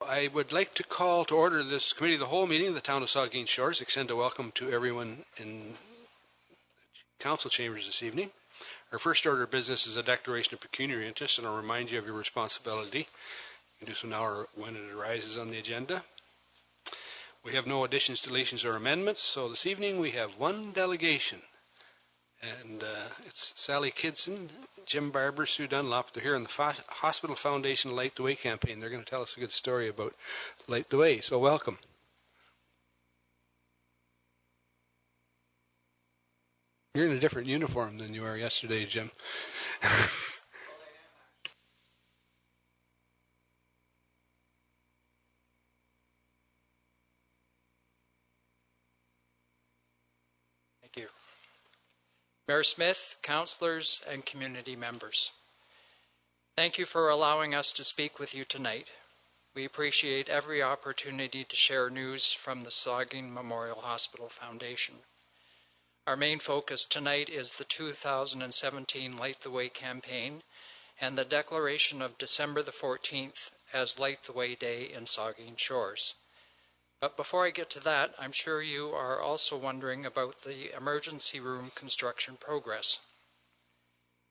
I would like to call to order this Committee of the Whole meeting of the Town of Saugeen Shores. Extend a welcome to everyone in council chambers this evening. Our first order of business is a declaration of pecuniary interest, and I'll remind you of your responsibility. You can do so now or when it arises on the agenda. We have no additions, deletions, or amendments, so this evening we have one delegation. And it's Sally Kidson, Jim Barber, Sue Dunlop. They're here in the Hospital Foundation Light the Way campaign. They're going to tell us a good story about Light the Way, so welcome. You're in a different uniform than you were yesterday, Jim. Thank you. Mayor Smith, councillors, and community members, thank you for allowing us to speak with you tonight. We appreciate every opportunity to share news from the Saugeen Memorial Hospital Foundation. Our main focus tonight is the 2017 Light the Way campaign and the declaration of December the 14th as Light the Way Day in Saugeen Shores. But before I get to that, I'm sure you are also wondering about the emergency room construction progress.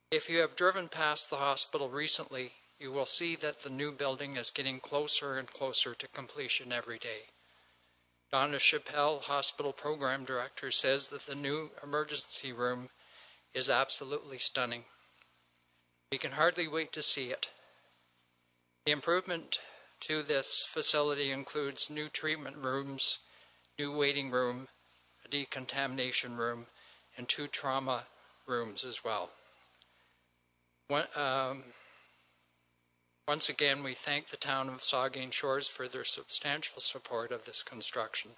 If you have driven past the hospital recently, you will see that the new building is getting closer and closer to completion every day. Donna Chappelle, Hospital Program Director, says that the new emergency room is absolutely stunning. We can hardly wait to see it. The improvement to this facility includes new treatment rooms, new waiting room, a decontamination room, and 2 trauma rooms as well. Once again, we thank the town of Saugeen Shores for their substantial support of this construction.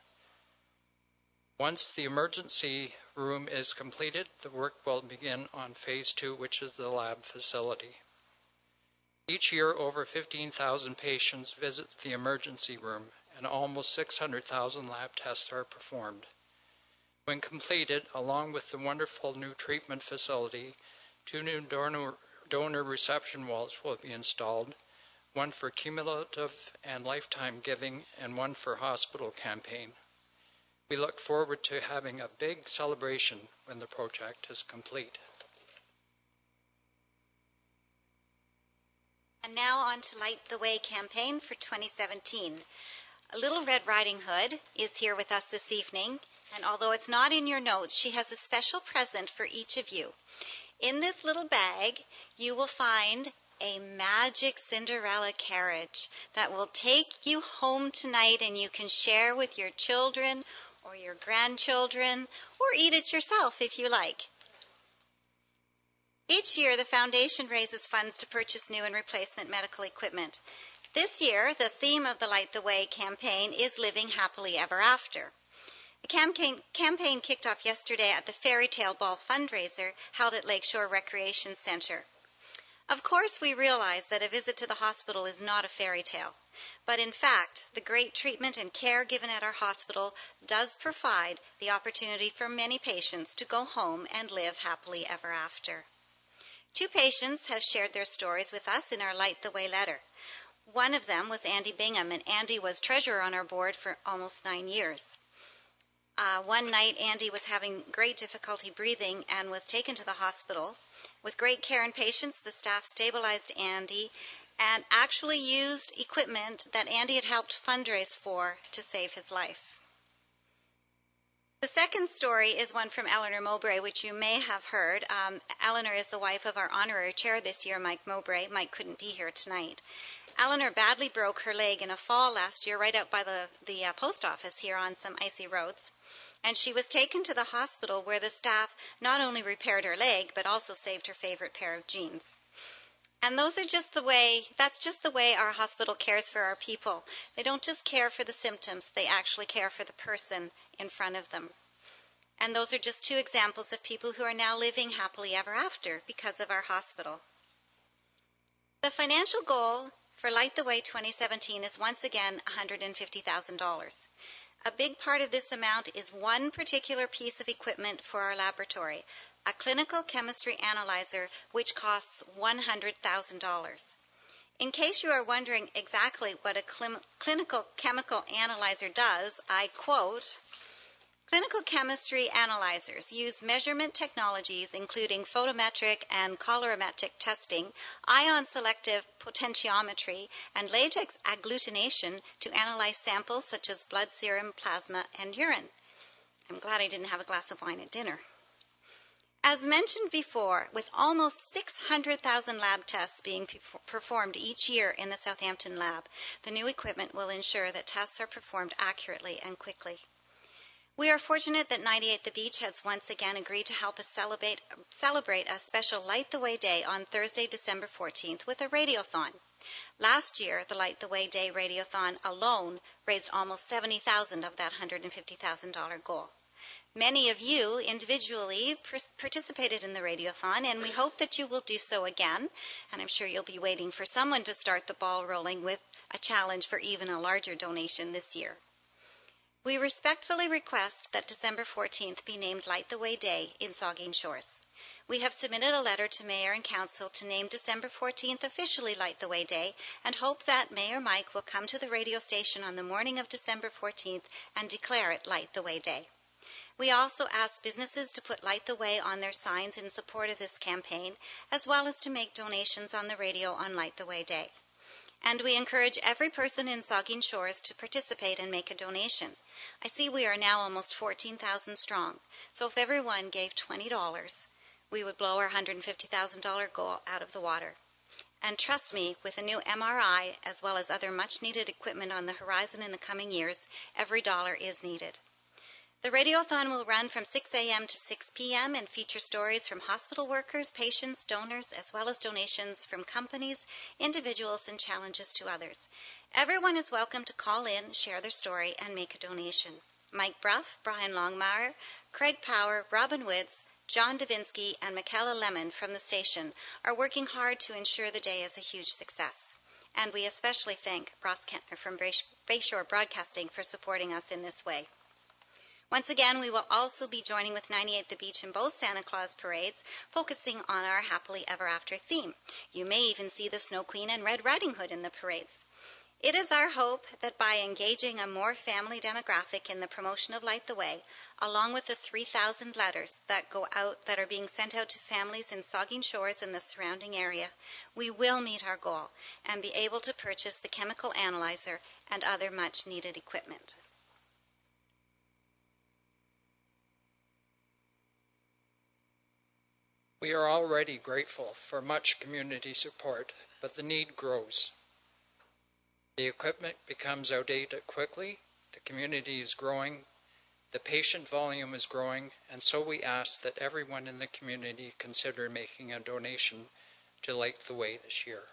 Once the emergency room is completed, the work will begin on phase 2, which is the lab facility. Each year, over 15,000 patients visit the emergency room, and almost 600,000 lab tests are performed. When completed, along with the wonderful new treatment facility, 2 new donor reception walls will be installed, one for cumulative and lifetime giving, and one for hospital campaign. We look forward to having a big celebration when the project is complete. And now on to Light the Way campaign for 2017. Little Red Riding Hood is here with us this evening, and although it's not in your notes, she has a special present for each of you. In this little bag, you will find a magic Cinderella carriage that will take you home tonight, and you can share with your children or your grandchildren, or eat it yourself if you like. Each year, the foundation raises funds to purchase new and replacement medical equipment. This year, the theme of the Light the Way campaign is Living Happily Ever After. The campaign kicked off yesterday at the Fairy Tale Ball fundraiser held at Lakeshore Recreation Center. Of course, we realize that a visit to the hospital is not a fairy tale, but in fact, the great treatment and care given at our hospital does provide the opportunity for many patients to go home and live happily ever after. 2 patients have shared their stories with us in our Light the Way letter. One of them was Andy Bingham, and Andy was treasurer on our board for almost 9 years. One night, Andy was having great difficulty breathing and was taken to the hospital. With great care and patience, the staff stabilized Andy and actually used equipment that Andy had helped fundraise for to save his life. The second story is one from Eleanor Mowbray, which you may have heard. Eleanor is the wife of our honorary chair this year, Mike Mowbray. Mike couldn't be here tonight. Eleanor badly broke her leg in a fall last year right out by the post office here on some icy roads. And she was taken to the hospital where the staff not only repaired her leg, but also saved her favorite pair of jeans. And that's just the way our hospital cares for our people. They don't just care for the symptoms, they actually care for the person in front of them. And those are just 2 examples of people who are now living happily ever after because of our hospital. The financial goal for Light the Way 2017 is once again $150,000. A big part of this amount is one particular piece of equipment for our laboratory, a clinical chemistry analyzer, which costs $100,000. In case you are wondering exactly what a clinical chemical analyzer does, I quote, "Clinical chemistry analyzers use measurement technologies including photometric and colorimetric testing, ion-selective potentiometry, and latex agglutination to analyze samples such as blood, serum, plasma, and urine." I'm glad I didn't have a glass of wine at dinner. As mentioned before, with almost 600,000 lab tests being performed each year in the Southampton lab, the new equipment will ensure that tests are performed accurately and quickly. We are fortunate that 98 The Beach has once again agreed to help us celebrate a special Light the Way Day on Thursday, December 14th with a radiothon. Last year, the Light the Way Day radiothon alone raised almost $70,000 of that $150,000 goal. Many of you individually participated in the radiothon, and we hope that you will do so again. And I'm sure you'll be waiting for someone to start the ball rolling with a challenge for even a larger donation this year. We respectfully request that December 14th be named Light the Way Day in Saugeen Shores. We have submitted a letter to Mayor and Council to name December 14th officially Light the Way Day and hope that Mayor Mike will come to the radio station on the morning of December 14th and declare it Light the Way Day. We also ask businesses to put Light the Way on their signs in support of this campaign, as well as to make donations on the radio on Light the Way Day. And we encourage every person in Saugeen Shores to participate and make a donation. I see we are now almost 14,000 strong, so if everyone gave $20, we would blow our $150,000 goal out of the water. And trust me, with a new MRI, as well as other much-needed equipment on the horizon in the coming years, every dollar is needed. The radiothon will run from 6 a.m. to 6 p.m. and feature stories from hospital workers, patients, donors, as well as donations from companies, individuals, and challenges to others. Everyone is welcome to call in, share their story, and make a donation. Mike Bruff, Brian Longmire, Craig Power, Robin Woods, John Davinsky, and Michaela Lemon from the station are working hard to ensure the day is a huge success. And we especially thank Ross Kentner from Bayshore Broadcasting for supporting us in this way. Once again, we will also be joining with 98 The Beach in both Santa Claus parades, focusing on our Happily Ever After theme. You may even see the Snow Queen and Red Riding Hood in the parades. It is our hope that by engaging a more family demographic in the promotion of Light the Way, along with the 3,000 letters that go out that are being sent out to families in Saugeen Shores and the surrounding area, we will meet our goal and be able to purchase the chemical analyzer and other much-needed equipment. We are already grateful for much community support, but the need grows. The equipment becomes outdated quickly, the community is growing, the patient volume is growing, and so we ask that everyone in the community consider making a donation to Light the Way this year.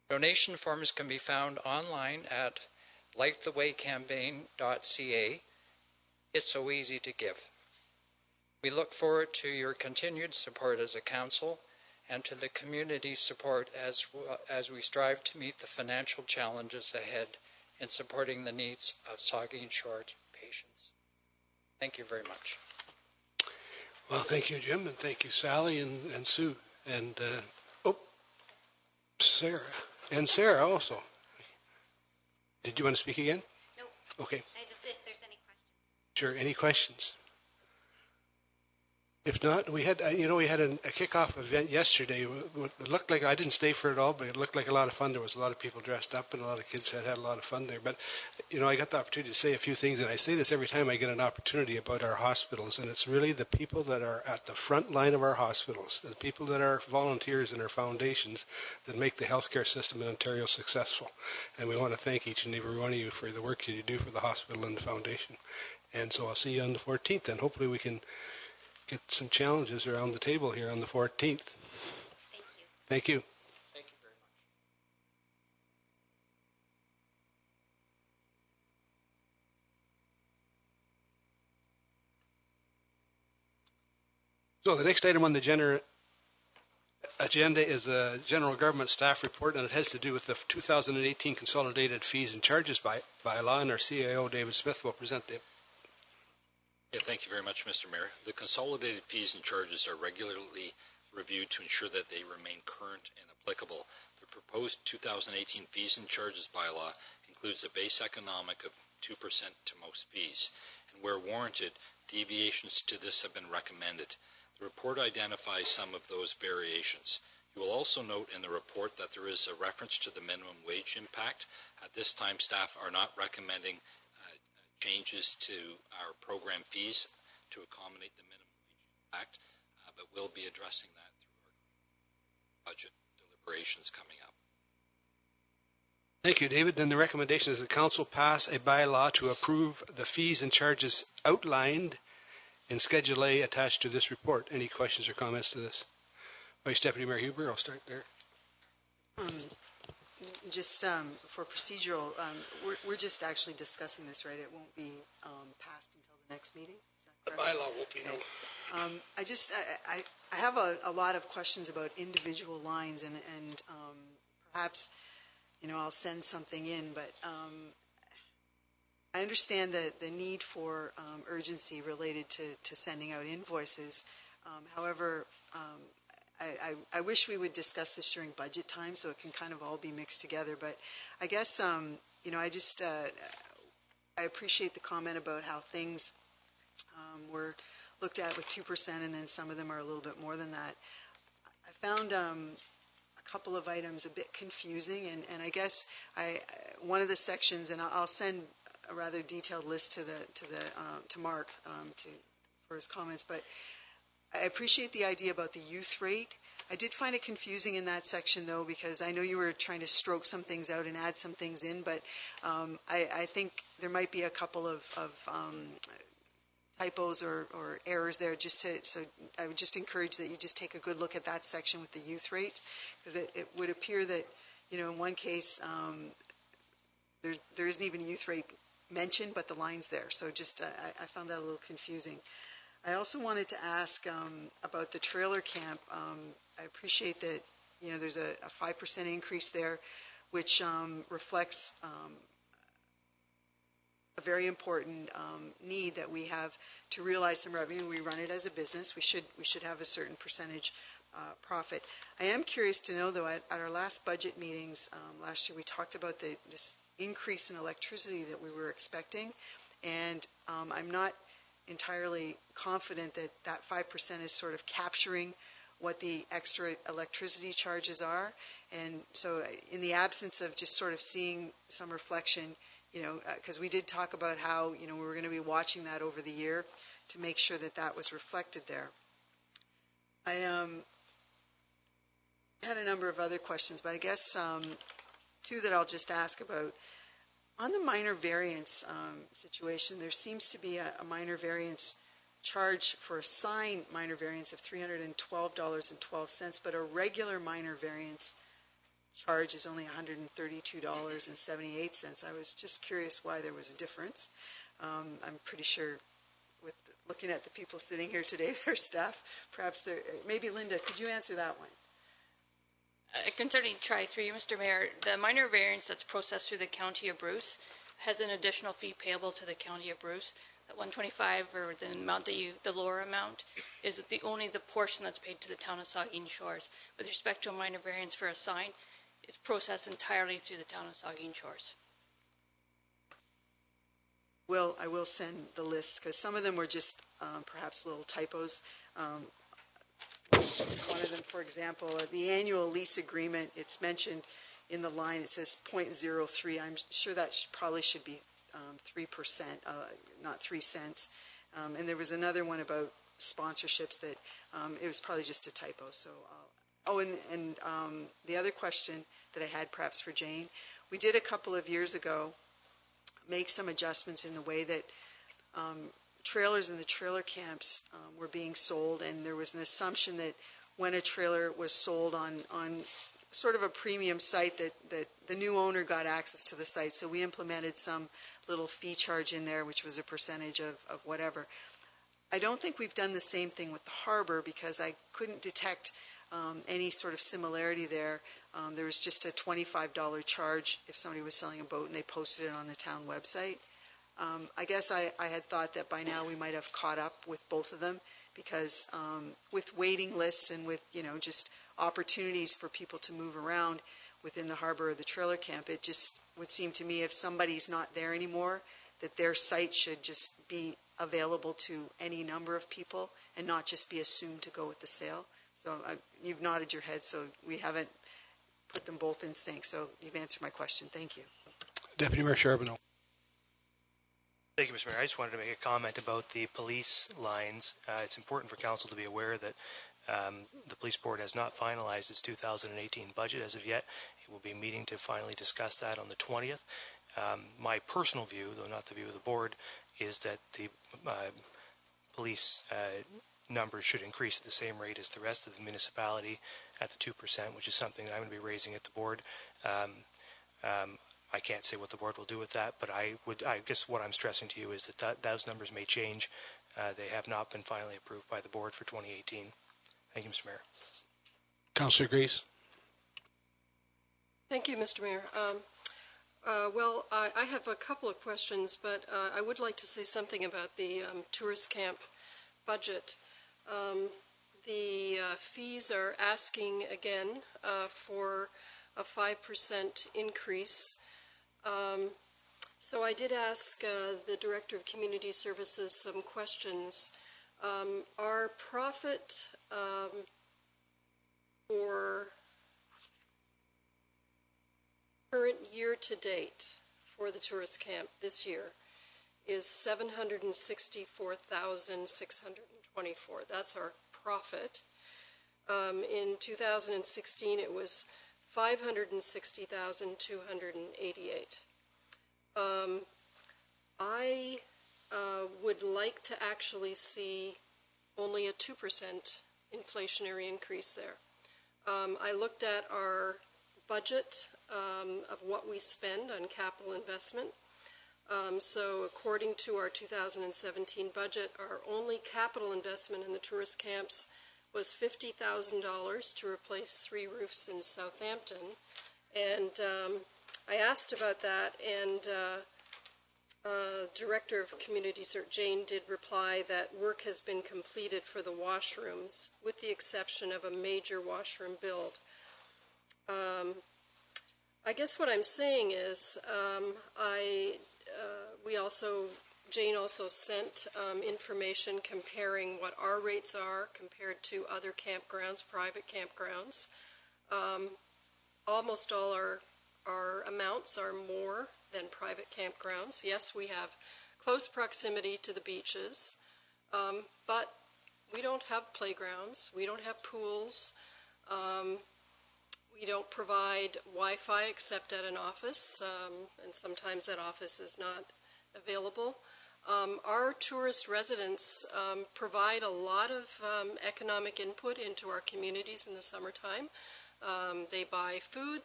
Donation forms can be found online at lightthewaycampaign.ca. It's so easy to give. We look forward to your continued support as a council and to the community's support as we strive to meet the financial challenges ahead in supporting the needs of Saugeen Shores patients. Thank you very much. Well, thank you, Jim, and thank you, Sally and Sue, and Sarah. And Sarah also. Did you want to speak again? No. Okay. I just if there's any questions. Sure. Any questions? If not, we had a kickoff event yesterday. It looked like, I didn't stay for it all, but it looked like a lot of fun. There was a lot of people dressed up and a lot of kids had a lot of fun there. But, I got the opportunity to say a few things, and I say this every time I get an opportunity about our hospitals, and it's really the people that are at the front line of our hospitals, the people that are volunteers in our foundations that make the healthcare system in Ontario successful. And we want to thank each and every one of you for the work that you do for the hospital and the foundation. And so I'll see you on the 14th, and hopefully we can get some challenges around the table here on the 14th. Thank you. Thank you. Thank you very much. So the next item on the agenda is a general government staff report, and it has to do with the 2018 consolidated fees and charges by law, and our CIO, David Smith, will present the Yeah, thank you very much, Mr. Mayor. The consolidated fees and charges are regularly reviewed to ensure that they remain current and applicable. The The proposed 2018 fees and charges bylaw includes a base economic of 2% to most fees, and where warranted, deviations to this have been recommended. The report identifies some of those variations. You will also note in the report that there is a reference to the minimum wage impact. At this time, staff are not recommending changes to our program fees to accommodate the minimum wage impact, but we'll be addressing that through our budget deliberations coming up. Thank you, David. Then the recommendation is the council pass a bylaw to approve the fees and charges outlined in Schedule A attached to this report. Any questions or comments to this? Vice Deputy Mayor Huber, I'll start there. Just for procedural, we're just actually discussing this, right? It won't be passed until the next meeting. Is that correct? The bylaw won't be, no. I have a lot of questions about individual lines, and perhaps, I'll send something in, but I understand the need for urgency related to sending out invoices. However, I wish we would discuss this during budget time so it can kind of all be mixed together. But I guess, I appreciate the comment about how things were looked at with 2%, and then some of them are a little bit more than that. I found a couple of items a bit confusing, and I guess one of the sections, and I'll send a rather detailed list to Mark for his comments, but I appreciate the idea about the youth rate. I did find it confusing in that section, though, because I know you were trying to stroke some things out and add some things in, but I think there might be a couple of typos or errors there. So I would just encourage that you just take a good look at that section with the youth rate, because it would appear that, in one case, there isn't even youth rate mentioned, but the line's there. So just I found that a little confusing. I also wanted to ask about the trailer camp. I appreciate that there's a 5% increase there, which reflects a very important need that we have to realize some revenue. We run it as a business. We should have a certain percentage profit. I am curious to know, though, at our last budget meetings last year, we talked about this increase in electricity that we were expecting, and I'm not entirely confident that 5% is sort of capturing what the extra electricity charges are. And so in the absence of just sort of seeing some reflection, because we did talk about how, we were going to be watching that over the year to make sure that was reflected there. I had a number of other questions, but I guess two that I'll just ask about. On the minor variance situation, there seems to be a minor variance charge for a sign minor variance of $312.12, but a regular minor variance charge is only $132.78. I was just curious why there was a difference. I'm pretty sure, with looking at the people sitting here today, their staff, perhaps maybe Linda, could you answer that one? I can certainly try through you, Mr. Mayor. The minor variance that's processed through the County of Bruce has an additional fee payable to the County of Bruce. That $125, or the amount the lower amount, is only the portion that's paid to the town of Saugeen Shores. With respect to a minor variance for a sign, it's processed entirely through the town of Saugeen Shores. Well, I will send the list, because some of them were just perhaps little typos. One of them, for example, the annual lease agreement, it's mentioned in the line, it says 0.03. I'm sure that probably should be 3%, not 3 cents. And there was another one about sponsorships that it was probably just a typo. So, and the other question that I had perhaps for Jane, we did a couple of years ago make some adjustments in the way that trailers in the trailer camps were being sold, and there was an assumption that when a trailer was sold on sort of a premium site that the new owner got access to the site. So we implemented some little fee charge in there, which was a percentage of whatever. I don't think we've done the same thing with the harbor, because I couldn't detect any sort of similarity there. There was just a $25 charge if somebody was selling a boat and they posted it on the town website. I guess I had thought that by now we might have caught up with both of them, because with waiting lists and with just opportunities for people to move around, within the harbor or the trailer camp. It just would seem to me if somebody's not there anymore, that their site should just be available to any number of people and not just be assumed to go with the sale. So you've nodded your head, so we haven't put them both in sync. So you've answered my question. Thank you. Deputy Mayor Charbonneau. Thank you, Mr. Mayor. I just wanted to make a comment about the police lines. It's important for council to be aware that the police board has not finalized its 2018 budget as of yet. It will be meeting to finally discuss that on the 20th. My personal view, though not the view of the board, is that the police numbers should increase at the same rate as the rest of the municipality at the 2%, which is something that I'm going to be raising at the board. I can't say what the board will do with that, but I guess what I'm stressing to you is that those numbers may change. They have not been finally approved by the board for 2018. Thank you, Mr. Mayor. Councillor Grace. Thank you, Mr. Mayor. Well, I have a couple of questions, but I would like to say something about the tourist camp budget. The fees are asking again for a 5% increase. So I did ask the Director of Community Services some questions. Our profit for current year to date for the tourist camp this year is $764,624. That's our profit. In 2016, it was $560,288. I would like to actually see only a 2% inflationary increase there. I looked at our budget of what we spend on capital investment. So according to our 2017 budget, our only capital investment in the tourist camps was $50,000 to replace 3 roofs in Southampton. And I asked about that, and Director of Community Services Jane did reply that work has been completed for the washrooms, with the exception of a major washroom build. I guess what I'm saying is Jane also sent information comparing what our rates are compared to other campgrounds, private campgrounds. Almost all our amounts are more than private campgrounds. Yes, we have close proximity to the beaches, but we don't have playgrounds, we don't have pools, we don't provide Wi-Fi except at an office, and sometimes that office is not available. Our tourist residents provide a lot of economic input into our communities in the summertime. They buy food,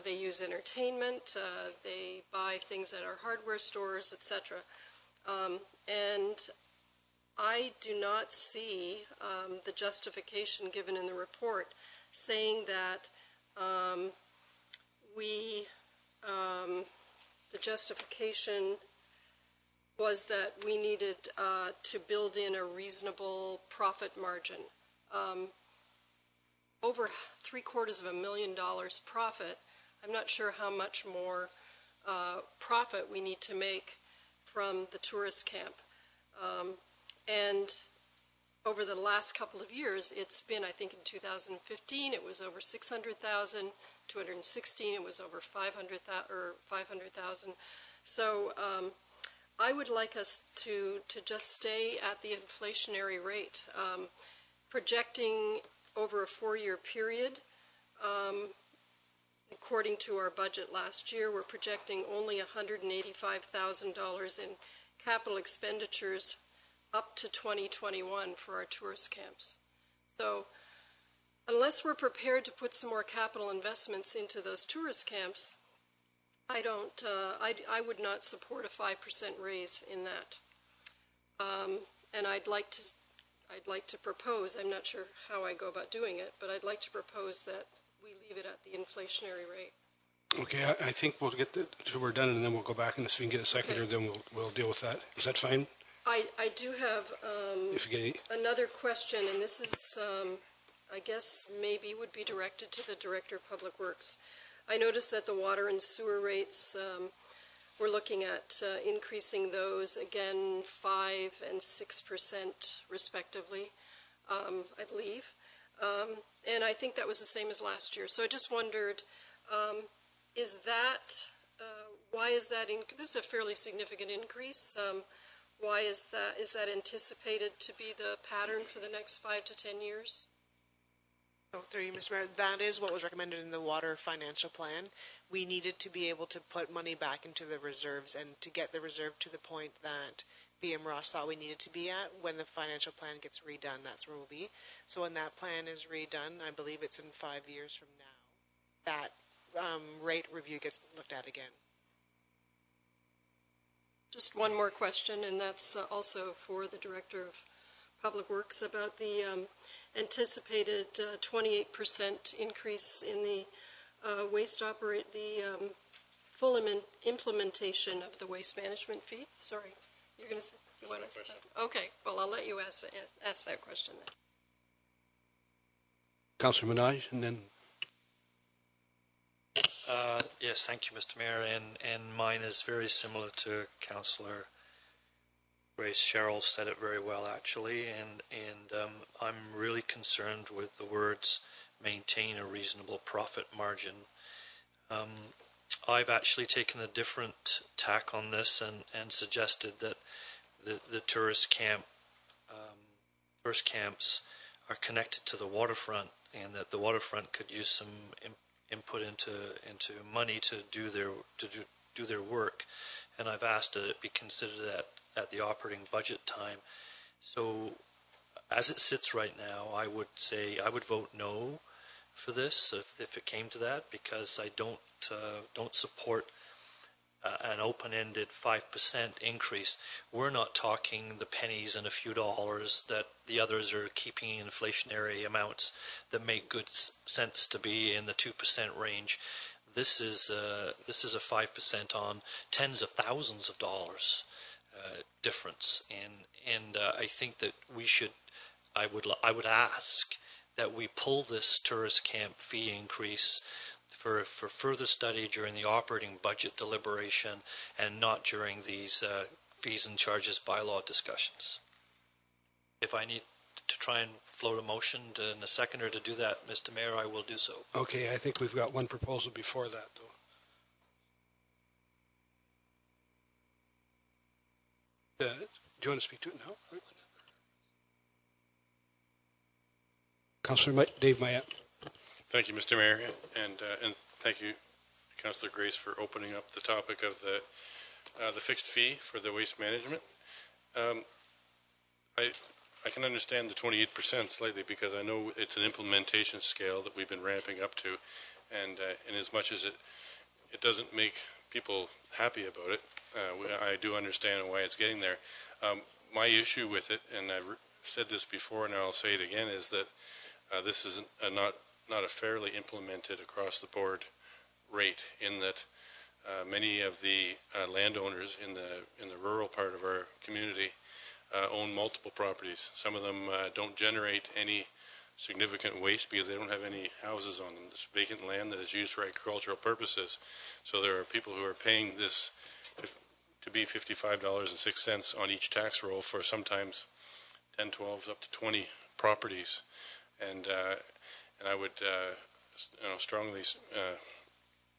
they use entertainment, they buy things at our hardware stores, etc. And I do not see the justification given in the report saying that the justification was that we needed to build in a reasonable profit margin. Over $750,000 profit, I'm not sure how much more profit we need to make from the tourist camp. And over the last couple of years, it's been, I think in 2015, it was over 600,000, 2016, it was over 500,000. So I would like us to just stay at the inflationary rate. Projecting over a 4-year period, according to our budget last year, we're projecting only $185,000 in capital expenditures up to 2021 for our tourist camps. So unless we're prepared to put some more capital investments into those tourist camps, I would not support a 5% raise in that. And I'd like to propose, I'm not sure how I go about doing it, but I'd like to propose that we leave it at the inflationary rate. Okay, I think we'll get till we're done, and then we'll go back, and if we can get a seconder, okay, then we'll deal with that. Is that fine? I do have another question, and this is I guess maybe would be directed to the Director of Public Works. I noticed that the water and sewer rates, we're looking at increasing those again 5 and 6% respectively, I believe. And I think that was the same as last year. So I just wondered, is that, why is that, this is a fairly significant increase. Why is that anticipated to be the pattern for the next 5 to 10 years? Oh, through you, Mr. Mayor, that is what was recommended in the water financial plan. We needed to be able to put money back into the reserves and to get the reserve to the point that BM Ross thought we needed to be at. When the financial plan gets redone, that's where we'll be. So when that plan is redone, I believe it's in 5 years from now, that rate review gets looked at again. Just one more question, and that's also for the Director of Public Works about the anticipated 28% increase in the full implementation of the waste management fee. Sorry, you're going to say, you want to say that? Okay, well, I'll let you ask that question then. Councillor Minaj, and then. Yes, thank you, Mr. Mayor, and mine is very similar to Councillor Grace. Cheryl said it very well, actually, and I'm really concerned with the words maintain a reasonable profit margin. I've actually taken a different tack on this and suggested that the tourist camps are connected to the waterfront, and that the waterfront could use some input into money to do their work, and I've asked that it be considered at the operating budget time. So, as it sits right now, I would say I would vote no for this if it came to that, because I don't support an open-ended 5% increase. We're not talking the pennies and a few dollars that the others are keeping inflationary amounts that make good sense to be in the 2% range. This is a 5% on tens of thousands of dollars difference, and I think that we should. I would ask that we pull this tourist camp fee increase for further study during the operating budget deliberation, and not during these fees and charges bylaw discussions. If I need to try and float a motion in a seconder to do that, Mr. Mayor, I will do so. Okay, I think we've got one proposal before that, though. Do you want to speak to it now? Councillor Dave Mayette. Thank you, Mr. Mayor, and thank you, Councillor Grace, for opening up the topic of the fixed fee for the waste management. I can understand the 28% slightly, because I know it's an implementation scale that we've been ramping up to, and in as much as it doesn't make people happy about it, I do understand why it's getting there. My issue with it, and I've said this before and I'll say it again, is that this is not a fairly implemented across the board rate, in that many of the landowners in the rural part of our community own multiple properties. Some of them don't generate any significant waste because they don't have any houses on them. There's vacant land that is used for agricultural purposes. So there are people who are paying this to be $55.06 on each tax roll for sometimes 10, 12, up to 20 properties. And I would strongly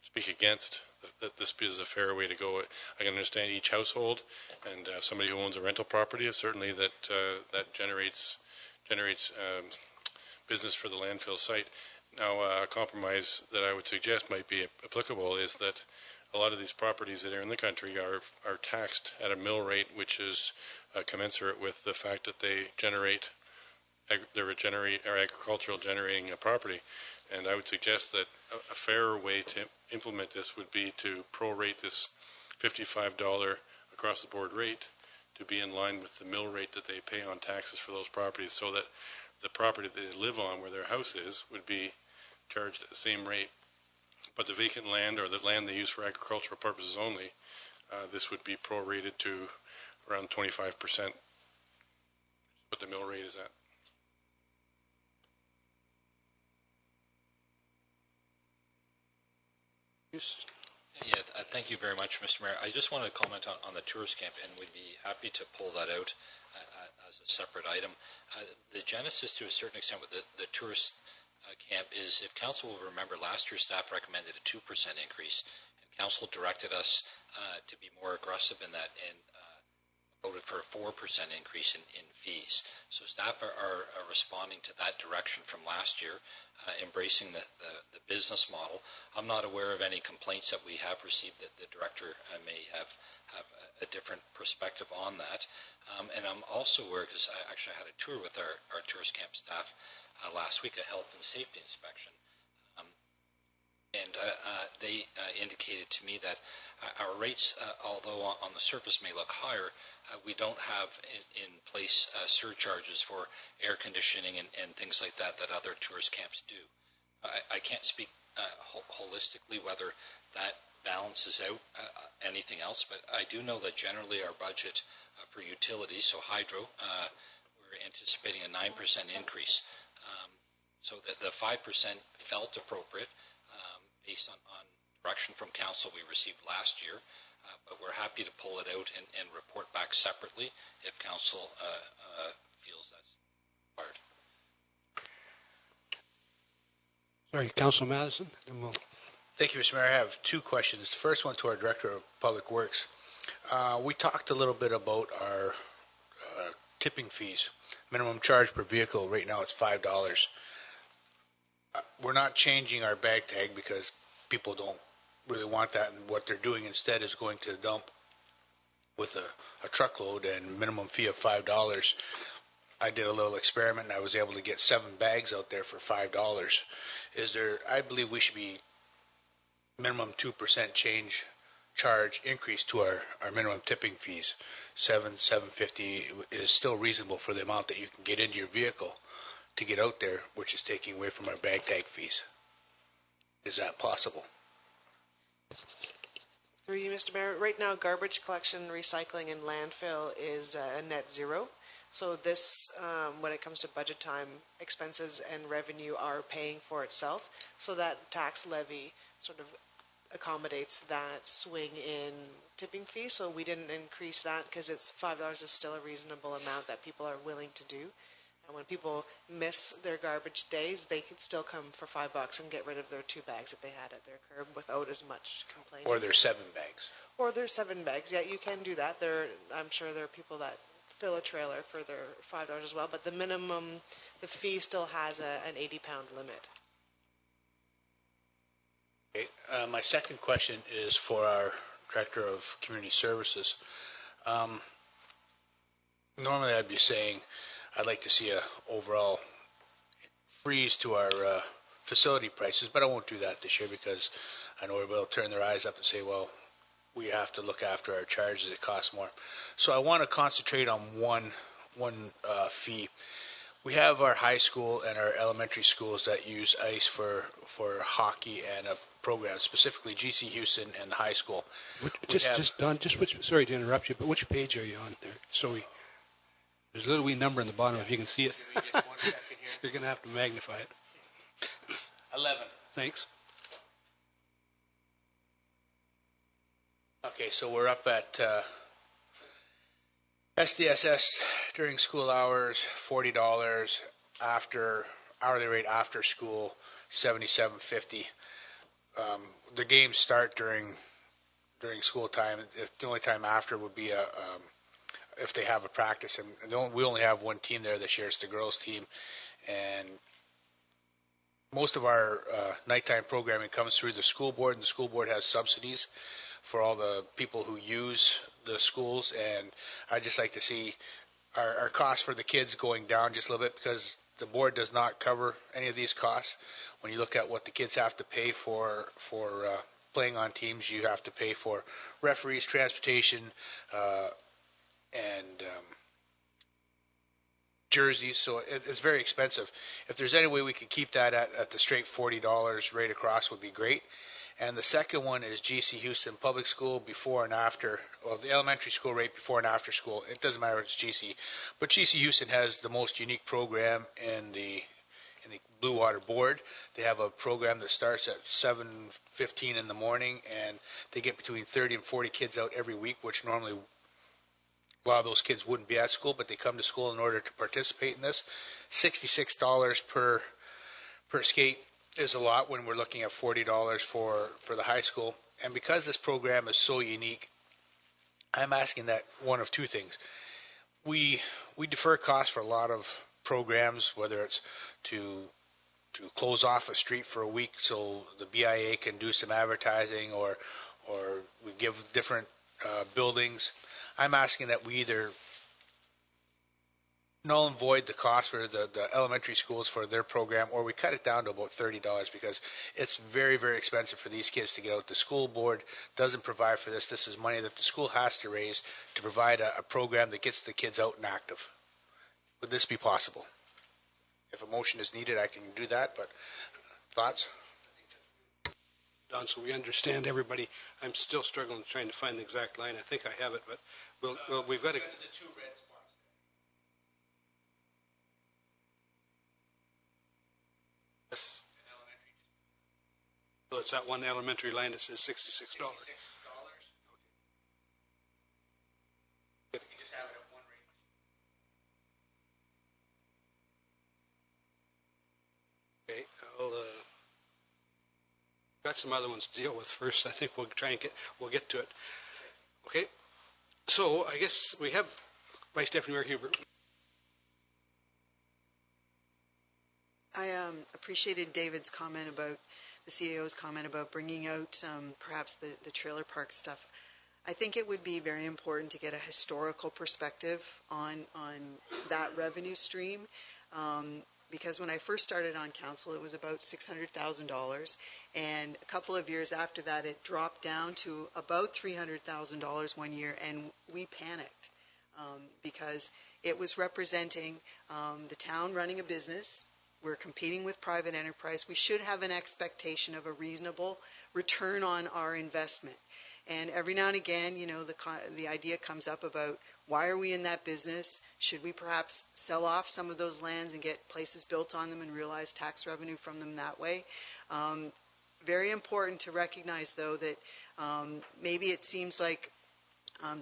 speak against that this is a fair way to go. I can understand each household, and somebody who owns a rental property, certainly that generates business for the landfill site. Now, a compromise that I would suggest might be applicable is that a lot of these properties that are in the country are taxed at a mill rate, which is commensurate with the fact that they are agricultural generating a property. And I would suggest that a fairer way to implement this would be to prorate this $55 across the board rate to be in line with the mill rate that they pay on taxes for those properties, so that the property that they live on, where their house is, would be charged at the same rate. But the vacant land, or the land they use for agricultural purposes only, this would be prorated to around 25%, what the mill rate is at. Yeah, thank you very much, Mr. Mayor. I just wanted to comment on the tourist camp, and we'd be happy to pull that out as a separate item. The genesis, to a certain extent, with the tourist camp is, if council will remember, last year staff recommended a 2% increase, and council directed us to be more aggressive in that and voted for a 4% increase in fees. So staff are responding to that direction from last year, embracing the business model. I'm not aware of any complaints that we have received. That the director may have a different perspective on that. And I'm also aware, because I actually had a tour with our tourist camp staff last week, a health and safety inspection. And they indicated to me that our rates, although on the surface may look higher, we don't have in place surcharges for air conditioning and things like that other tourist camps do. I can't speak holistically whether that balances out anything else, but I do know that generally our budget for utilities, so hydro, we're anticipating a 9% increase. So that the 5% felt appropriate based on direction from council we received last year. But we're happy to pull it out and report back separately if council feels that's required. Sorry, Councilor Madison. And we'll... Thank you, Mr. Mayor. I have two questions. The first one to our Director of Public Works. We talked a little bit about our tipping fees. Minimum charge per vehicle, right now it's $5. We're not changing our bag tag because people don't really want that, and what they're doing instead is going to the dump with a truckload and minimum fee of $5. I did a little experiment and I was able to get 7 bags out there for $5. I believe we should be minimum 2% charge increase to our minimum tipping fees. $7.50 is still reasonable for the amount that you can get into your vehicle to get out there, which is taking away from our bag tag fees. Is that possible? Through you, Mr. Mayor, right now garbage collection, recycling, and landfill is a net zero. So this, when it comes to budget time, expenses and revenue are paying for itself. So that tax levy sort of accommodates that swing in tipping fee. So we didn't increase that because it's $5 is still a reasonable amount that people are willing to do. And when people miss their garbage days, they could still come for $5 and get rid of their 2 bags that they had at their curb without as much complaining. Or their 7 bags. Or their 7 bags. Yeah, you can do that. I'm sure there are people that fill a trailer for their $5 as well, but the minimum, the fee still has an 80-pound limit. Okay. My second question is for our Director of Community Services. Normally I'd be saying I'd like to see a overall freeze to our facility prices, but I won't do that this year because I know everybody will turn their eyes up and say, well, we have to look after our charges, it costs more. So I want to concentrate on one fee. We have our high school and our elementary schools that use ice for hockey and a program, specifically GC Houston and the high school. Sorry to interrupt you, but which page are you on there? There's a little wee number in the bottom, if you can see it. You're going to have to magnify it. 11. Thanks. Okay, so we're up at SDSS during school hours, $40. After hourly rate after school, $77.50. The games start during school time. If the only time after would be if they have a practice, and we only have one team there this year. It's the girls' team, and most of our nighttime programming comes through the school board, and the school board has subsidies for all the people who use the schools, and I'd just like to see our costs for the kids going down just a little bit because the board does not cover any of these costs. When you look at what the kids have to pay for playing on teams, you have to pay for referees, transportation, and jerseys, so it's very expensive. If there's any way we could keep that at the straight $40 rate across would be great. And the second one is GC Houston Public School before and after, well, the elementary school rate before and after school. It doesn't matter if it's GC, but GC Houston has the most unique program in the Blue Water Board. They have a program that starts at 7:15 in the morning, and they get between 30 and 40 kids out every week, which normally a lot of those kids wouldn't be at school, but they come to school in order to participate in this. $66 per skate is a lot when we're looking at $40 for the high school. And because this program is so unique, I'm asking that one of two things. We defer costs for a lot of programs, whether it's to close off a street for a week so the BIA can do some advertising, or we give different buildings. I'm asking that we either null and void the cost for the elementary schools for their program, or we cut it down to about $30, because it's very, very expensive for these kids to get out. The school board doesn't provide for this. This is money that the school has to raise to provide a program that gets the kids out and active. Would this be possible? If a motion is needed, I can do that, but thoughts? Don, so we understand everybody. I'm still struggling trying to find the exact line. I think I have it, but we've got to... The two red spots. Yes. So it's that one elementary line that says $66. $66. You can just have it at one rate. Okay, I'll got some other ones to deal with first. I think we'll we'll get to it. Okay, so I guess we have Vice Deputy Mayor Hubert. I appreciated David's comment about the CAO's comment about bringing out perhaps the trailer park stuff. I think it would be very important to get a historical perspective on that revenue stream. Because when I first started on council, it was about $600,000, and a couple of years after that, it dropped down to about $300,000 one year, and we panicked because it was representing the town running a business. We're competing with private enterprise. We should have an expectation of a reasonable return on our investment. And every now and again, you know, the idea comes up about, why are we in that business? Should we perhaps sell off some of those lands and get places built on them and realize tax revenue from them that way? Very important to recognize, though, that maybe it seems like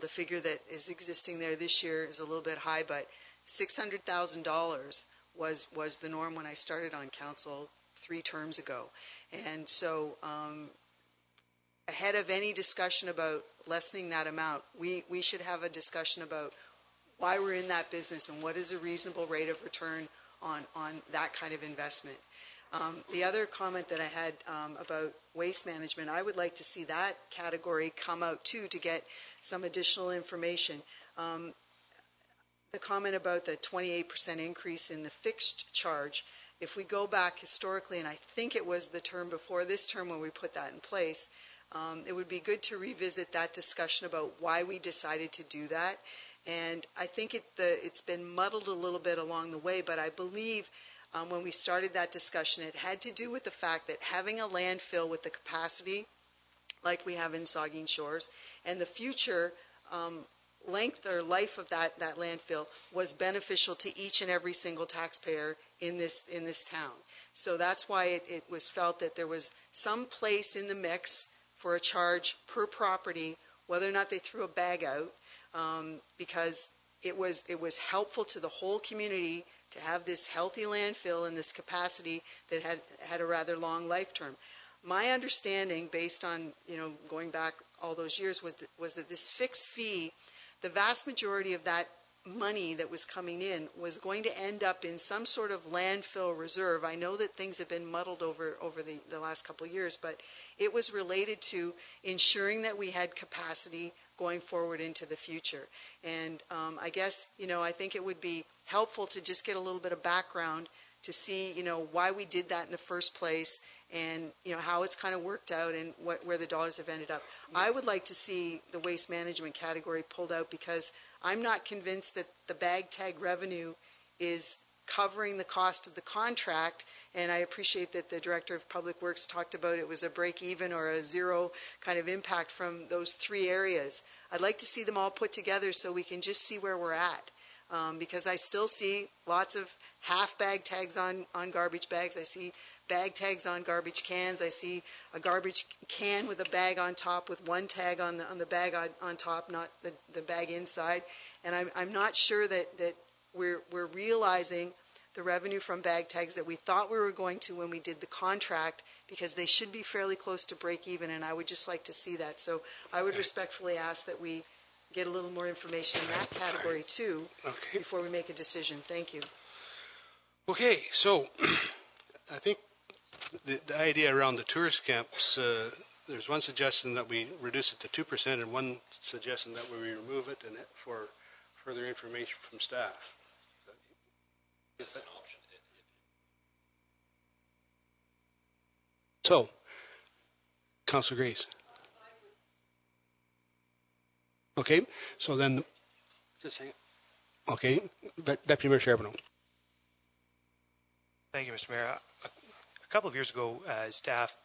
the figure that is existing there this year is a little bit high, but $600,000 was the norm when I started on council 3 terms ago. And so ahead of any discussion about lessening that amount, we should have a discussion about why we're in that business and what is a reasonable rate of return on that kind of investment. The other comment that I had about waste management, I would like to see that category come out too, to get some additional information. The comment about the 28% increase in the fixed charge, if we go back historically, and I think it was the term before this term when we put that in place, it would be good to revisit that discussion about why we decided to do that. And I think it's been muddled a little bit along the way, but I believe when we started that discussion, it had to do with the fact that having a landfill with the capacity like we have in Saugeen Shores, and the future length or life of that landfill was beneficial to each and every single taxpayer in this town. So that's why it was felt that there was some place in the mix for a charge per property, whether or not they threw a bag out, because it was helpful to the whole community to have this healthy landfill and this capacity that had a rather long life term. My understanding, based on going back all those years, was that this fixed fee, the vast majority of that money that was coming in was going to end up in some sort of landfill reserve. I know that things have been muddled over the last couple of years, but it was related to ensuring that we had capacity going forward into the future. And I guess, I think it would be helpful to just get a little bit of background to see, why we did that in the first place, and how it's kind of worked out and where the dollars have ended up. I would like to see the waste management category pulled out, because I'm not convinced that the bag tag revenue is covering the cost of the contract, and I appreciate that the Director of Public Works talked about it was a break-even or a zero kind of impact from those 3 areas. I'd like to see them all put together so we can just see where we're at, because I still see lots of half bag tags on garbage bags. I see bag tags on garbage cans. I see a garbage can with a bag on top with one tag on the bag on top, not the bag inside. And I'm not sure that we're realizing the revenue from bag tags that we thought we were going to when we did the contract, because they should be fairly close to break even, and I would just like to see that. So I would respectfully ask that we get a little more information in that category too, before we make a decision. Thank you. Okay, so I think the idea around the tourist camps, there's one suggestion that we reduce it to 2% and one suggestion that we remove it, and for further information from staff. It's an option. So, Councilor Grace. Okay, so then, just hang it. Okay, Deputy Mayor Charbonneau. Thank you, Mr. Mayor. A couple of years ago, staff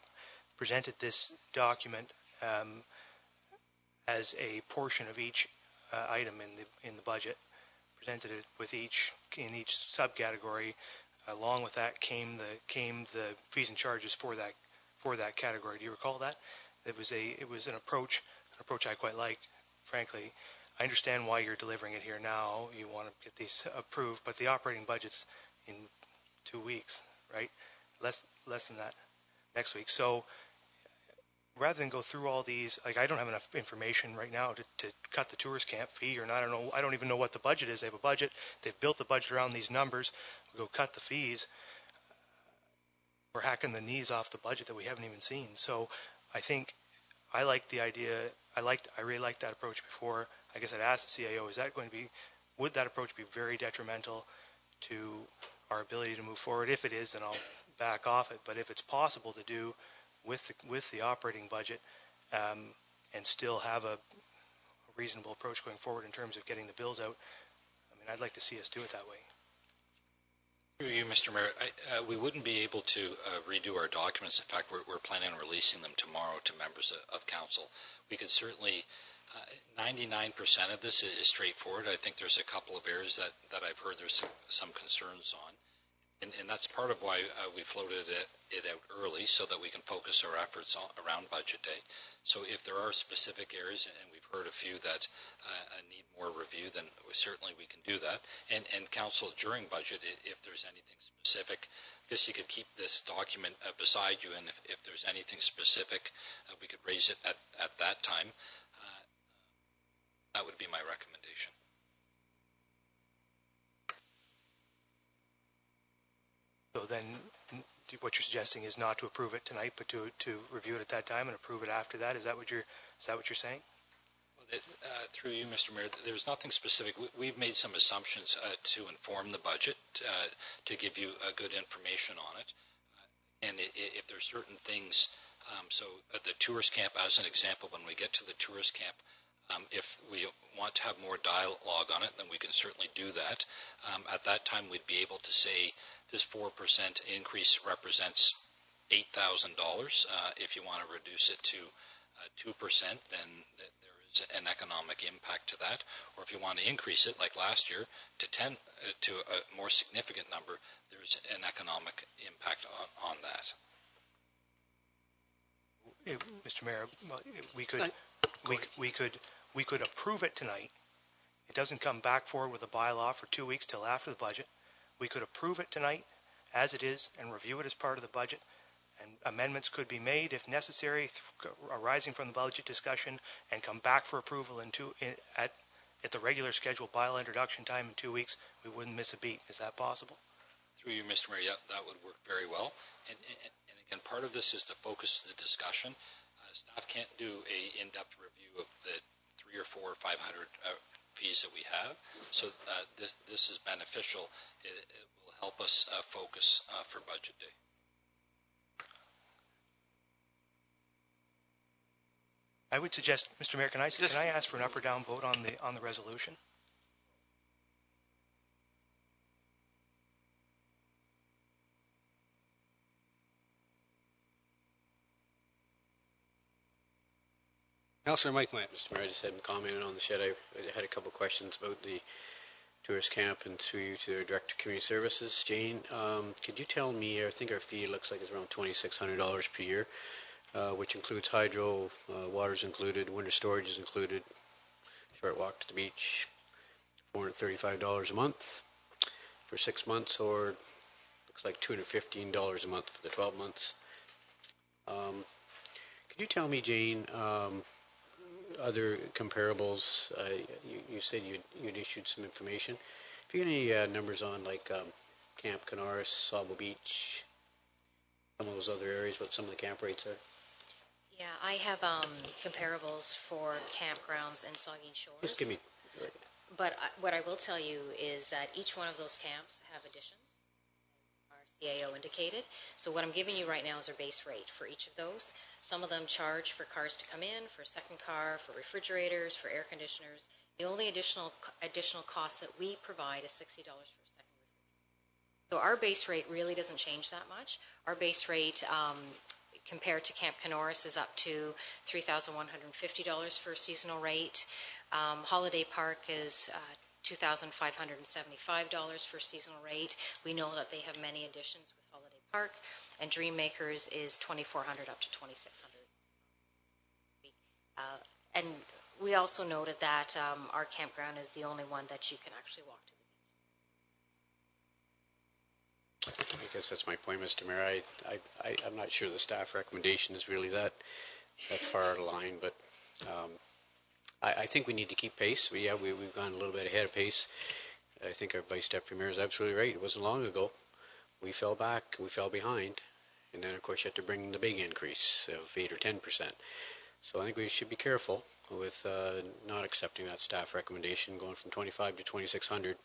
presented this document as a portion of each item in the budget. Presented it with in each subcategory. Along with that came the fees and charges for that category. Do you recall that? It was an approach I quite liked, frankly. I understand why you're delivering it here now. You want to get these approved, but the operating budget's in 2 weeks, right? Less than that next week. So rather than go through all these, like, I don't have enough information right now to cut the tourist camp fee, or I don't even know what the budget is. They have a budget. They've built the budget around these numbers. We go cut the fees. We're hacking the knees off the budget that we haven't even seen. So I think I like the idea. I really liked that approach before. I guess I'd ask the CIO, would that approach be very detrimental to our ability to move forward? If it is, then I'll back off it. But if it's possible to do with the operating budget and still have a reasonable approach going forward in terms of getting the bills out, I mean, I'd like to see us do it that way. Through you, Mr. Mayor, we wouldn't be able to redo our documents. In fact, we're planning on releasing them tomorrow to members of council. We could certainly, 99% of this is straightforward. I think there's a couple of areas that I've heard there's some concerns on. And that's part of why we floated it out early, so that we can focus our efforts around budget day. So if there are specific areas, and we've heard a few that need more review, then certainly we can do that. And council, during budget, if there's anything specific, I guess you could keep this document beside you, and if there's anything specific, we could raise it at that time. That would be my recommendation. So then what you're suggesting is not to approve it tonight, but to review it at that time and approve it after that? Is that what you're saying? Through you, Mr. Mayor, there's nothing specific. We've made some assumptions to inform the budget, to give you good information on it. And if there's certain things, so the tourist camp, as an example, when we get to the tourist camp, if we want to have more dialogue on it, then we can certainly do that. At that time, we'd be able to say this 4% increase represents $8,000. If you want to reduce it to 2%, then there is an economic impact to that. Or if you want to increase it, like last year, to a more significant number, there's an economic impact on that. Mr. Mayor, we could approve it tonight. It doesn't come back forward with a bylaw for 2 weeks till after the budget. We could approve it tonight as it is and review it as part of the budget. And amendments could be made if necessary, arising from the budget discussion, and come back for approval at the regular scheduled bylaw introduction time in 2 weeks. We wouldn't miss a beat. Is that possible? Through you, Mr. Mayor, yeah, that would work very well. And again, part of this is to focus the discussion. Staff can't do a in-depth review of the 300 or 400 or 500 fees that we have. So this is beneficial. It will help us focus for budget day. I would suggest, Mr. Mayor, can I ask for an up or down vote on the resolution? Councillor Mike Myatt. Mr. Mayor, I just hadn't commented on the shed. I had a couple of questions about the tourist camp and through you to the Director of Community Services. Jane, could you tell me, I think our fee looks like it's around $2,600 per year, which includes hydro, water's included, winter storage is included, short walk to the beach, $435 a month for 6 months, or looks like $215 a month for the 12 months. Could you tell me, Jane, other comparables? You said you'd issued some information. Have you got any numbers on like Camp Canaris, Sauble Beach, some of those other areas, what some of the camp rates are? Yeah, I have comparables for campgrounds in Saugeen Shores. Just give me. But what I will tell you is that each one of those camps have additions, our CAO indicated. So what I'm giving you right now is our base rate for each of those. Some of them charge for cars to come in, for a second car, for refrigerators, for air conditioners. The only additional cost that we provide is $60 for a second refrigerator. So our base rate really doesn't change that much. Our base rate compared to Camp Canaris is up to $3,150 for a seasonal rate. Holiday Park is $2,575 for a seasonal rate. We know that they have many additions with Holiday Park, and Dream Makers is $2,400 up to $2,600. And we also noted that our campground is the only one that you can actually walk to. I guess that's my point, Mr. Mayor. I'm not sure the staff recommendation is really that far out of line, but I think we need to keep pace. We've gone a little bit ahead of pace. I think our Vice Deputy Mayor is absolutely right. It wasn't long ago. We fell back, we fell behind, and then of course you had to bring the big increase of 8 or 10%. So I think we should be careful with not accepting that staff recommendation, going from 25 to 2,600.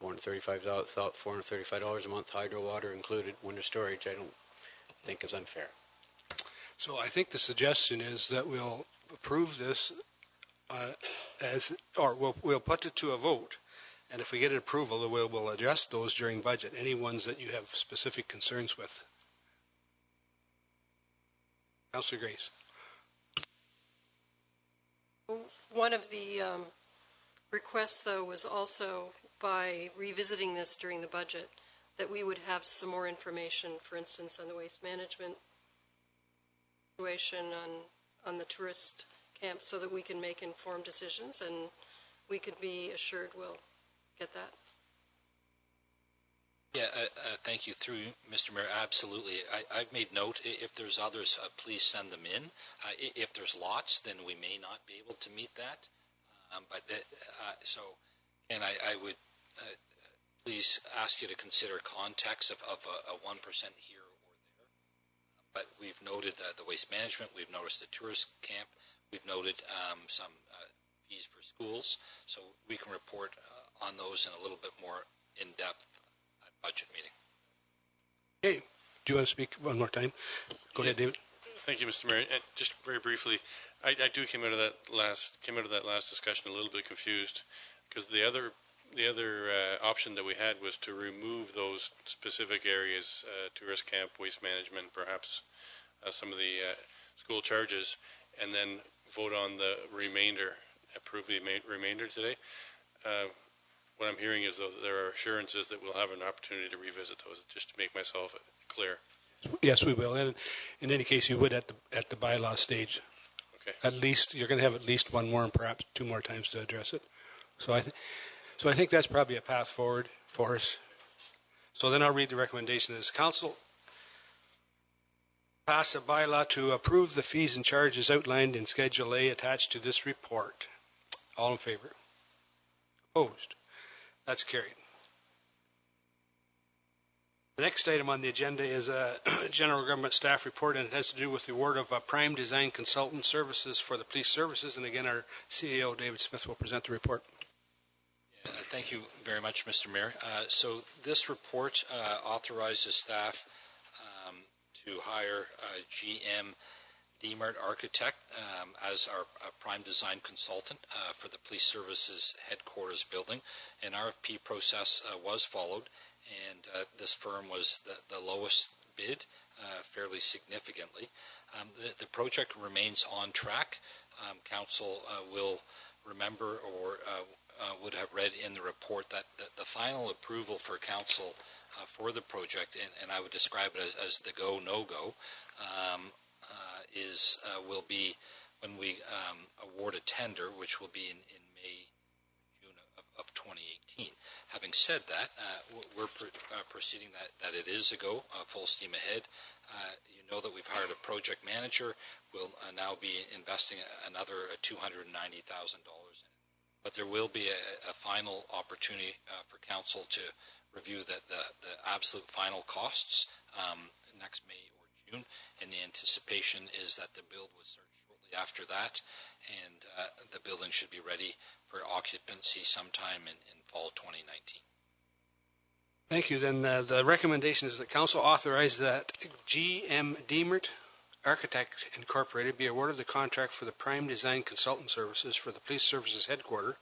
$435 a month, hydro, water included, winter storage, I don't think is unfair. So I think the suggestion is that we'll approve this we'll put it to a vote, and if we get approval, we'll adjust those during budget, any ones that you have specific concerns with. Councillor Grace. One of the requests, though, was also by revisiting this during the budget, that we would have some more information, for instance, on the waste management situation on the tourist camp, so that we can make informed decisions, and we could be assured we'll get that. Yeah, thank you. Through Mr. Mayor, absolutely. I've made note. If there's others, please send them in. If there's lots, then we may not be able to meet that. And I would please ask you to consider context of a 1% here or there. But we've noted the waste management. We've noticed the tourist camp. We've noted some fees for schools. So we can report on those in a little bit more in-depth budget meeting. Okay. Do you want to speak one more time? Go ahead, David. Thank you, Mr. Mayor. And just very briefly, I came out of that last discussion a little bit confused, because the other option that we had was to remove those specific areas, tourist camp, waste management, perhaps some of the school charges, and then vote on the remainder, approve the remainder today. What I'm hearing is, though, that there are assurances that we'll have an opportunity to revisit those, just to make myself clear. Yes, we will. And in any case, you would at the bylaw stage. Okay. At least you're going to have at least one more and perhaps two more times to address it. So I think that's probably a path forward for us. So then I'll read the recommendation. As council pass a bylaw to approve the fees and charges outlined in Schedule A attached to this report. All in favor? Opposed? That's carried. The next item on the agenda is a general government staff report, and it has to do with the award of Prime Design Consultant Services for the police services. And again, our CEO, David Smith, will present the report. Yeah, thank you very much, Mr. Mayor. So this report authorizes staff to hire GM DMART Architect as our prime design consultant for the police services headquarters building. An RFP process was followed, and this firm was the lowest bid fairly significantly. The project remains on track. Council will remember or would have read in the report that the final approval for council for the project, and I would describe it as the go, no-go, will be when we award a tender, which will be in May, June of 2018. Having said that, we're proceeding that it is a go, full steam ahead. You know that we've hired a project manager. We'll now be investing another $290,000. But there will be a final opportunity for council to review the absolute final costs next May or June, and the anticipation is that the build would start shortly after that, and the building should be ready for occupancy sometime in fall 2019. Thank you. Then the recommendation is that council authorize that GM Diemert Architect Incorporated be awarded the contract for the prime design consultant services for the Police Services Headquarters,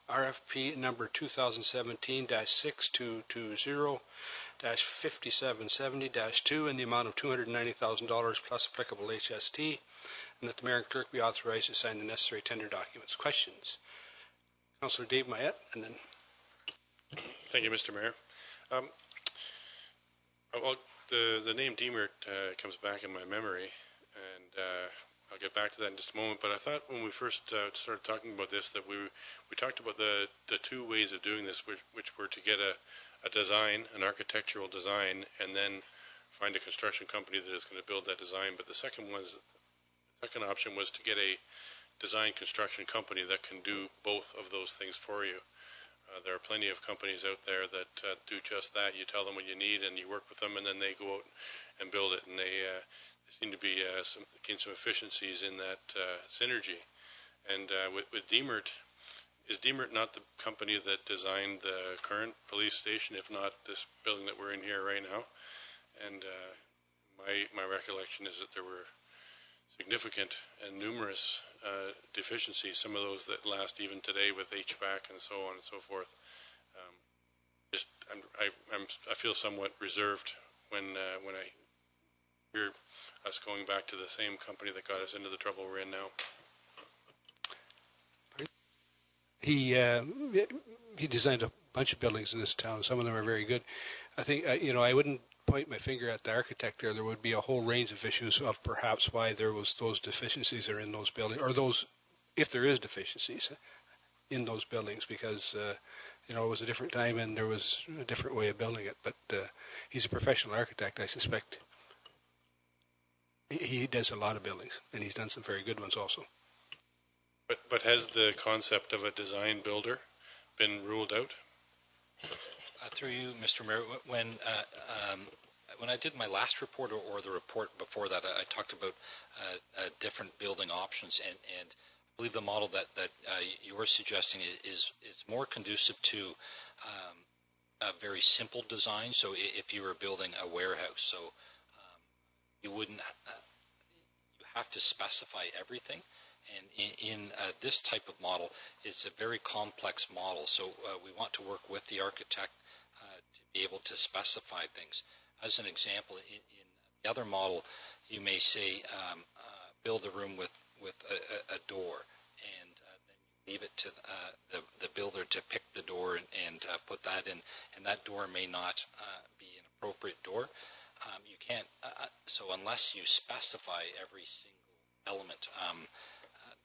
RFP number 2017-620-5770-2 in the amount of $290,000 plus applicable HST, and that the mayor and clerk be authorized to sign the necessary tender documents. Questions? Councillor Dave Mayette, and then. Thank you, Mr. Mayor. Well, the name Diemert comes back in my memory, and I'll get back to that in just a moment. But I thought when we first started talking about this that we talked about the two ways of doing this, which were to get a design, an architectural design, and then find a construction company that is going to build that design. But the second option was to get a design construction company that can do both of those things for you. There are plenty of companies out there that do just that. You tell them what you need, and you work with them, and then they go out and build it. And they seem to be gain some efficiencies in that synergy. And with Diemert, is Diemert not the company that designed the current police station, if not this building that we're in here right now? And my recollection is that there were significant and numerous deficiencies, some of those that last even today with HVAC and so on and so forth. I feel somewhat reserved when I hear us going back to the same company that got us into the trouble we're in now. He designed a bunch of buildings in this town. Some of them are very good. I think I wouldn't point my finger at the architect there. There would be a whole range of issues of perhaps why there was those deficiencies are in those buildings, or those, if there is deficiencies in those buildings, because it was a different time and there was a different way of building it. But he's a professional architect. I suspect he does a lot of buildings, and he's done some very good ones also. But has the concept of a design builder been ruled out? Through you, Mr. Mayor, when I did my last report or the report before that, I talked about different building options, and I believe the model that you're suggesting is more conducive to a very simple design. So if you were building a warehouse, so you wouldn't you have to specify everything. And in this type of model, it's a very complex model. So we want to work with the architect to be able to specify things. As an example, in the other model, you may say build a room with a door, and then you leave it to the builder to pick the door and put that in, and that door may not be an appropriate door. You can't, so unless you specify every single element,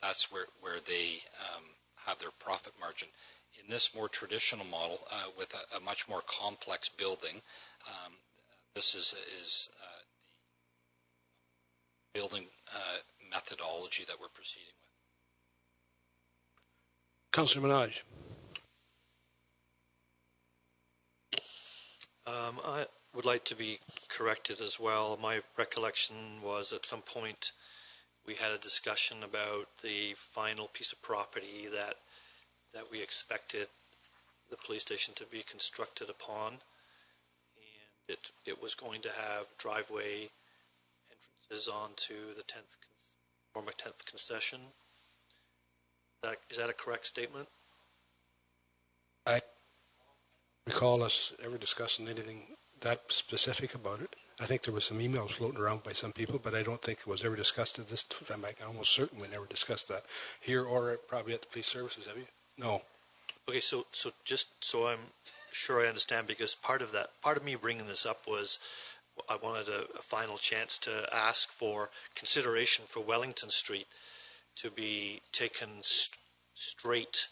that's where they have their profit margin. In this more traditional model, with a much more complex building, this is the building methodology that we're proceeding with. Councillor Minaj. I would like to be corrected as well. My recollection was at some point we had a discussion about the final piece of property that we expected the police station to be constructed upon, and it was going to have driveway entrances onto the former 10th concession. Is that a correct statement? I recall us ever discussing anything that specific about it. I think there was some emails floating around by some people, but I don't think it was ever discussed at this time. I'm almost certain we never discussed that here or probably at the police services. Have you? No. Okay, so just so I'm sure I understand, because part of me bringing this up was I wanted a final chance to ask for consideration for Wellington Street to be taken straight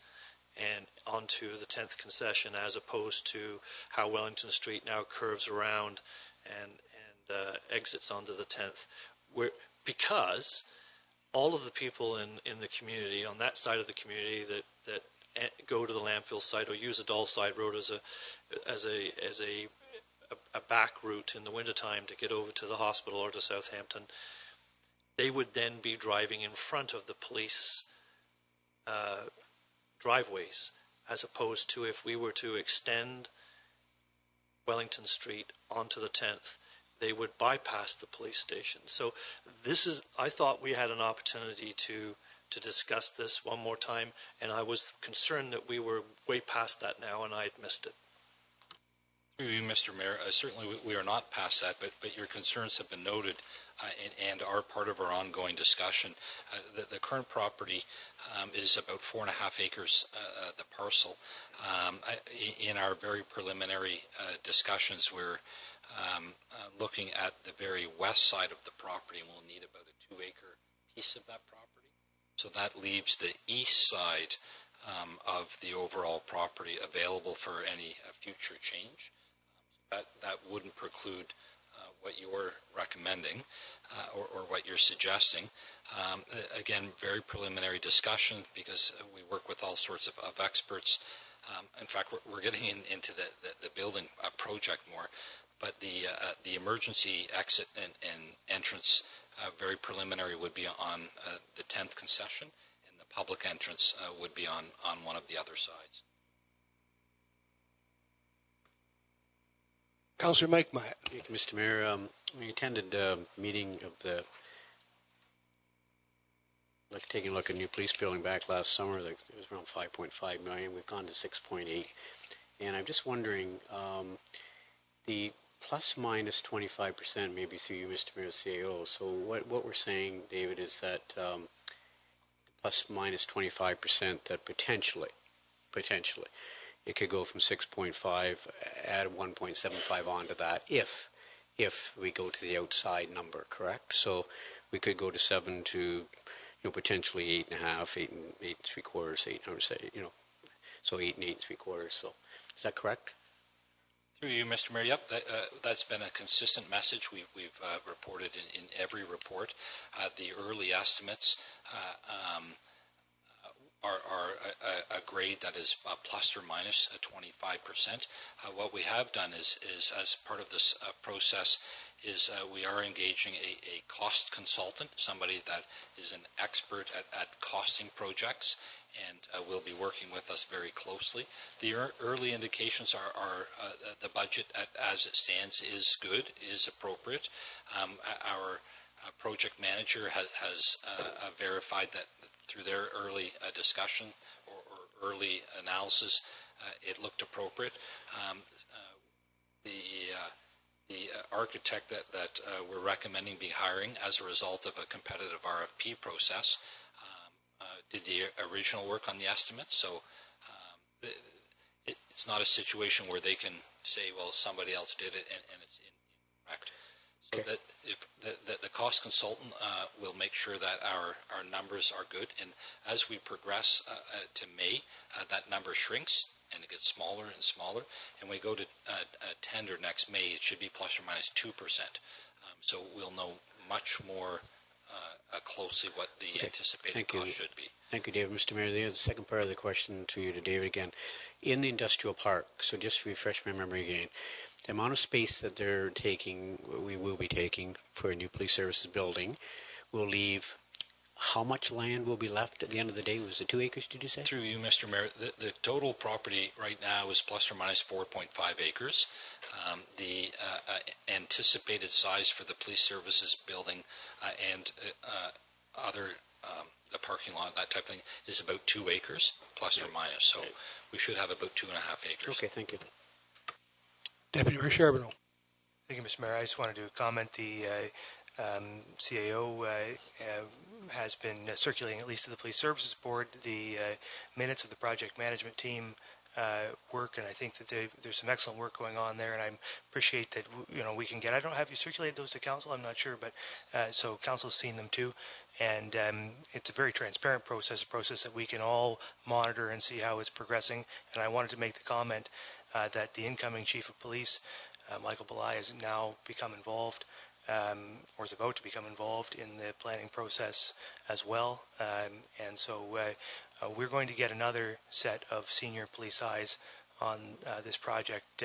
and onto the 10th concession, as opposed to how Wellington Street now curves around and exits onto the 10th. Because all of the people in the community, on that side of the community that go to the landfill site or use the Dollside Road as a back route in the wintertime to get over to the hospital or to Southampton, they would then be driving in front of the police driveways, as opposed to if we were to extend Wellington Street onto the 10th, they would bypass the police station. So I thought we had an opportunity to discuss this one more time, and I was concerned that we were way past that now and I had missed it. Through you, Mr. Mayor, certainly we are not past that, but your concerns have been noted and are part of our ongoing discussion. The current property is about 4.5 acres, the parcel. In our very preliminary discussions, we're looking at the very west side of the property, and we'll need about a 2-acre piece of that property. So that leaves the east side of the overall property available for any future change. That wouldn't preclude what you're recommending or what you're suggesting. Again, very preliminary discussion, because we work with all sorts of experts. In fact, we're getting into the building project more. But the emergency exit and entrance, very preliminary, would be on the 10th concession, and the public entrance would be on one of the other sides. Councillor Mike Myatt. Thank you, Mr. Mayor. We attended a meeting of taking a look at a new police building back last summer. It was around $5.5 million. We've gone to 6.8. And I'm just wondering, the plus minus 25%, maybe through you, Mr. Mayor, CAO. So what we're saying, David, is that plus minus 25%, that potentially, it could go from 6.5, add 1.75 onto that if we go to the outside number, correct? So we could go to 7 to, potentially 8.5, 8 and 3/4, 8, I would say, so 8 and 8 3/4. So is that correct? Through you, Mr. Mayor, yep, that's been a consistent message we've reported in every report. The early estimates are a grade that is plus or minus 25%. What we have done is as part of this process, is we are engaging a cost consultant, somebody that is an expert at costing projects, and will be working with us very closely. The early indications are the budget as it stands is good, is appropriate. Our project manager has verified that through their early discussion or early analysis, it looked appropriate. The architect that we're recommending be hiring as a result of a competitive RFP process did the original work on the estimates, so it's not a situation where they can say, well, somebody else did it and it's incorrect. So that if the cost consultant will make sure that our numbers are good, and as we progress to May, that number shrinks and it gets smaller and smaller, and we go to tender next May, it should be plus or minus 2%. So we'll know much more closely what the anticipated cost should be. Thank you, David. Mr. Mayor, the second part of the question to you, to David again. In the industrial park, so just to refresh my memory again, the amount of space that they're taking, we will be taking for a new police services building, will leave, how much land will be left at the end of the day? Was it 2 acres, did you say? Through you, Mr. Mayor, the total property right now is plus or minus 4.5 acres. The anticipated size for the police services building and other the parking lot, that type of thing, is about 2 acres, plus or minus. So we should have about 2.5 acres. Okay, thank you. Deputy Mayor Charbonneau. Thank you, Mr. Mayor. I just wanted to comment the CAO has been circulating, at least to the Police Services Board, the minutes of the project management team work, and I think that there's some excellent work going on there, and I appreciate that we can get. I don't have you circulated those to council. I'm not sure, but so council's seen them too, and it's a very transparent process, a process that we can all monitor and see how it's progressing. And I wanted to make the comment that the incoming chief of police, Michael Belay, has now become involved. Or is about to become involved in the planning process as well. And so we're going to get another set of senior police eyes on this project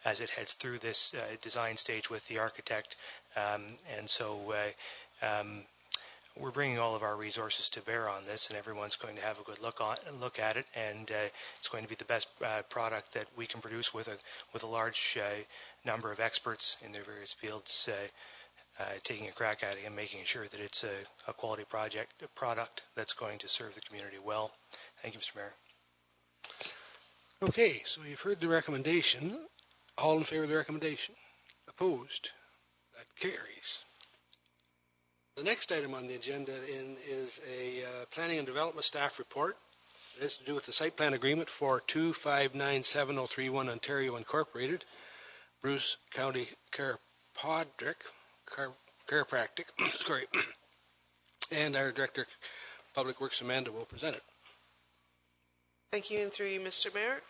as it heads through this design stage with the architect. And so we're bringing all of our resources to bear on this, and everyone's going to have a good look at it, and it's going to be the best product that we can produce with a large number of experts in their various fields taking a crack at it and making sure that it's a quality product that's going to serve the community well. Thank you, Mr. Mayor. Okay, so you've heard the recommendation. All in favor of the recommendation? Opposed? That carries. The next item on the agenda is a Planning and Development Staff Report. It has to do with the site plan agreement for 2597031 Ontario Incorporated, Bruce County Chiropractic, sorry, and our Director of Public Works, Amanda, will present it. Thank you, and through you, Mr. Mayor.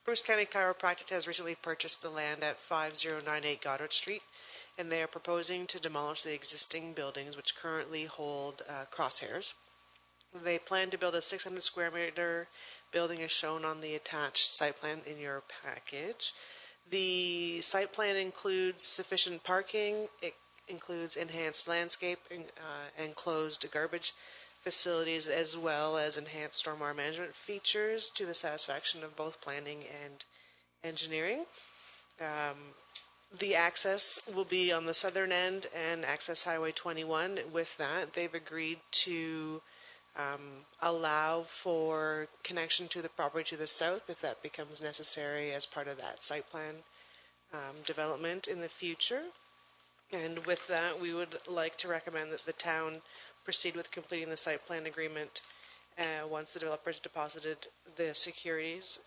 Bruce County Chiropractic has recently purchased the land at 5098 Goddard Street, and they are proposing to demolish the existing buildings which currently hold crosshairs. They plan to build a 600 square meter building as shown on the attached site plan in your package. The site plan includes sufficient parking. It includes enhanced landscape, enclosed garbage facilities, as well as enhanced stormwater management features to the satisfaction of both planning and engineering. The access will be on the southern end and access Highway 21. With that, they've agreed to allow for connection to the property to the south if that becomes necessary as part of that site plan development in the future. And with that, we would like to recommend that the town proceed with completing the site plan agreement once the developers deposited the securities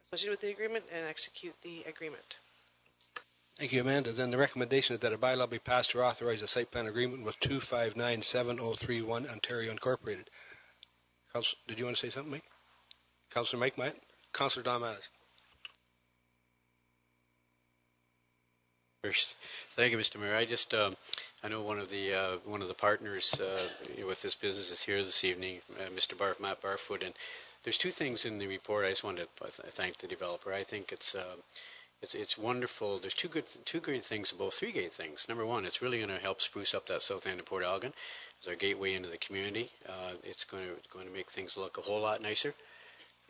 associated with the agreement and execute the agreement. Thank you, Amanda. Then the recommendation is that a bylaw be passed to authorize a site plan agreement with 2597031 Ontario Incorporated. Council, did you want to say something, Mike? Councillor Mike Matt? Councillor Don Mattis. First, thank you, Mr. Mayor. I just, I know one of the partners with this business is here this evening, Mr. Matt Barfoot, and there's two things in the report I just wanted to thank the developer. I think it's wonderful. There's three great things. Number one, it's really going to help spruce up that south end of Port Elgin as our gateway into the community. It's going to make things look a whole lot nicer.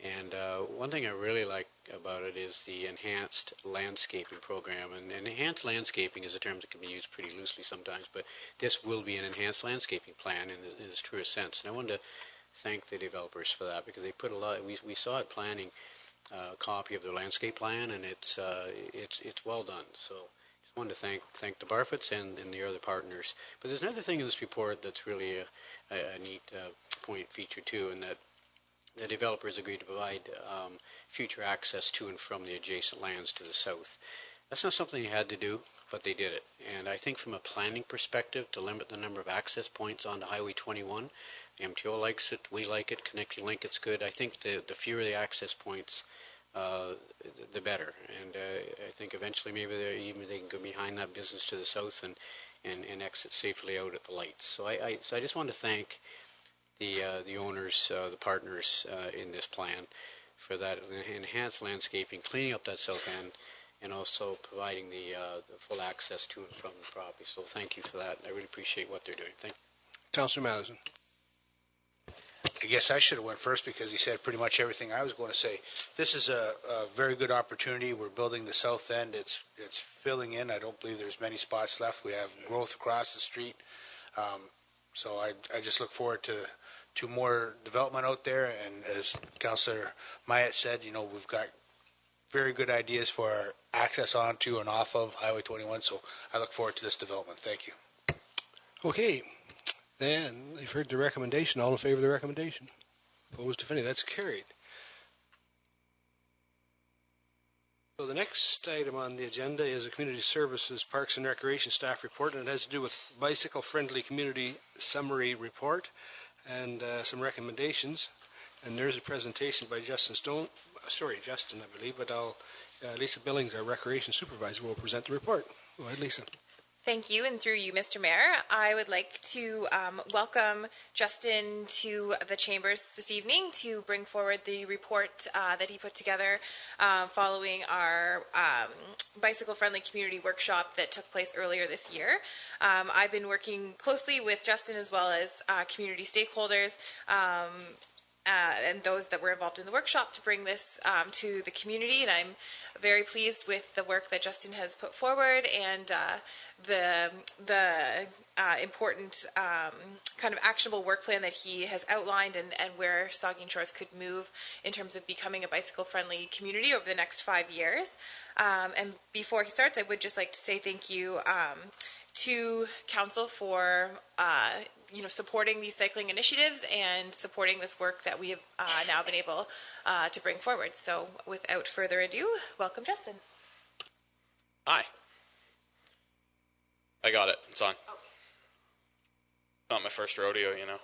And one thing I really like about it is the enhanced landscaping program. And enhanced landscaping is a term that can be used pretty loosely sometimes, but this will be an enhanced landscaping plan in its truest sense. And I wanted to thank the developers for that because they put a lot. We saw it planning a copy of their landscape plan, and it's well done. So just wanted to thank the Barfoots and the other partners. But there's another thing in this report that's really a neat point feature too, and that the developers agreed to provide future access to and from the adjacent lands to the south. That's not something they had to do, but they did it. And I think from a planning perspective, to limit the number of access points onto Highway 21, MTO likes it, we like it, Connecting Link, it's good. I think the fewer the access points, the better. And I think eventually maybe they can go behind that business to the south and exit safely out at the lights. So I just wanted to thank the owners, the partners in this plan for that enhanced landscaping, cleaning up that south end, and also providing the full access to and from the property. So thank you for that. I really appreciate what they're doing. Thank you. Councillor Madison. I guess I should have went first because he said pretty much everything I was going to say. This is a very good opportunity. We're building the south end. It's filling in. I don't believe there's many spots left. We have growth across the street. So I just look forward to more development out there. And as Councillor Myatt said, we've got very good ideas for access onto and off of Highway 21. So I look forward to this development. Thank you. Okay, then you've heard the recommendation. All in favor of the recommendation? Opposed, if any? That's carried. So the next item on the agenda is a Community Services, Parks and Recreation Staff Report, and it has to do with Bicycle-Friendly Community Summary Report and some recommendations. And there's a presentation by Justin, I believe, but Lisa Billings, our Recreation Supervisor, will present the report. Go ahead, Lisa. Thank you, and through you, Mr. Mayor, I would like to welcome Justin to the Chambers this evening to bring forward the report that he put together following our bicycle-friendly community workshop that took place earlier this year. I've been working closely with Justin as well as community stakeholders and those that were involved in the workshop to bring this to the community, and I'm very pleased with the work that Justin has put forward and the important kind of actionable work plan that he has outlined and where Saugeen Shores could move in terms of becoming a bicycle-friendly community over the next 5 years. And before he starts, I would just like to say thank you to Council for supporting these cycling initiatives and supporting this work that we have now been able to bring forward. So without further ado, welcome Justin. Hi. I got it. It's on. Not my first rodeo, you know.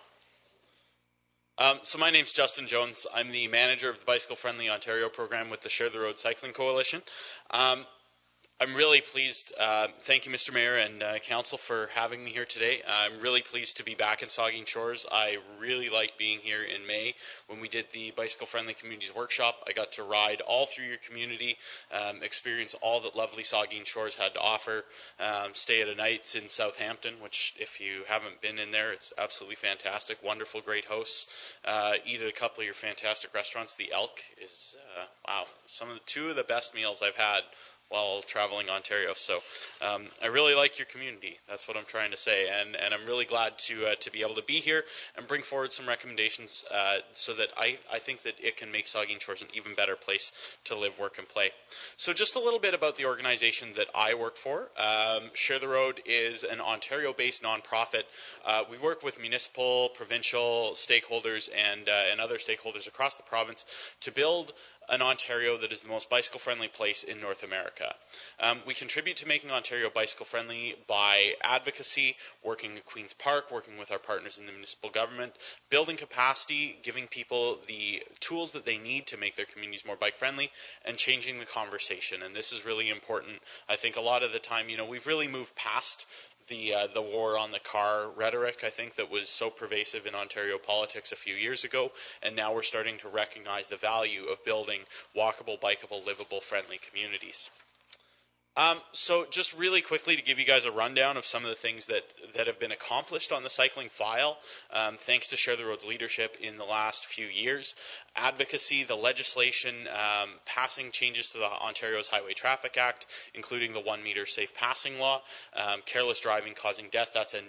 So my name's Justin Jones. I'm the manager of the Bicycle Friendly Ontario program with the Share the Road Cycling Coalition. I'm really pleased. Thank you, Mr. Mayor and Council, for having me here today. I'm really pleased to be back in Saugeen Shores. I really liked being here in May when we did the Bicycle Friendly Communities Workshop. I got to ride all through your community, experience all that lovely Saugeen Shores had to offer, stay at a night's in Southampton, which if you haven't been in there, it's absolutely fantastic. Wonderful, great hosts. Eat at a couple of your fantastic restaurants. The Elk is, wow, two of the best meals I've had while traveling Ontario. So I really like your community. That's what I'm trying to say. And I'm really glad to be able to be here and bring forward some recommendations so that I think that it can make Saugeen Shores an even better place to live, work, and play. So just a little bit about the organization that I work for. Share the Road is an Ontario-based nonprofit. We work with municipal, provincial stakeholders and other stakeholders across the province to build an Ontario that is the most bicycle-friendly place in North America. We contribute to making Ontario bicycle-friendly by advocacy, working at Queen's Park, working with our partners in the municipal government, building capacity, giving people the tools that they need to make their communities more bike-friendly, and changing the conversation. And this is really important. I think a lot of the time, we've really moved past the war on the car rhetoric, I think, that was so pervasive in Ontario politics a few years ago, and now we're starting to recognize the value of building walkable, bikeable, livable, friendly communities. So just really quickly to give you guys a rundown of some of the things that have been accomplished on the cycling file, thanks to Share the Road's leadership in the last few years. Advocacy, the legislation, passing changes to the Ontario's Highway Traffic Act, including the 1 meter safe passing law, careless driving causing death. That's a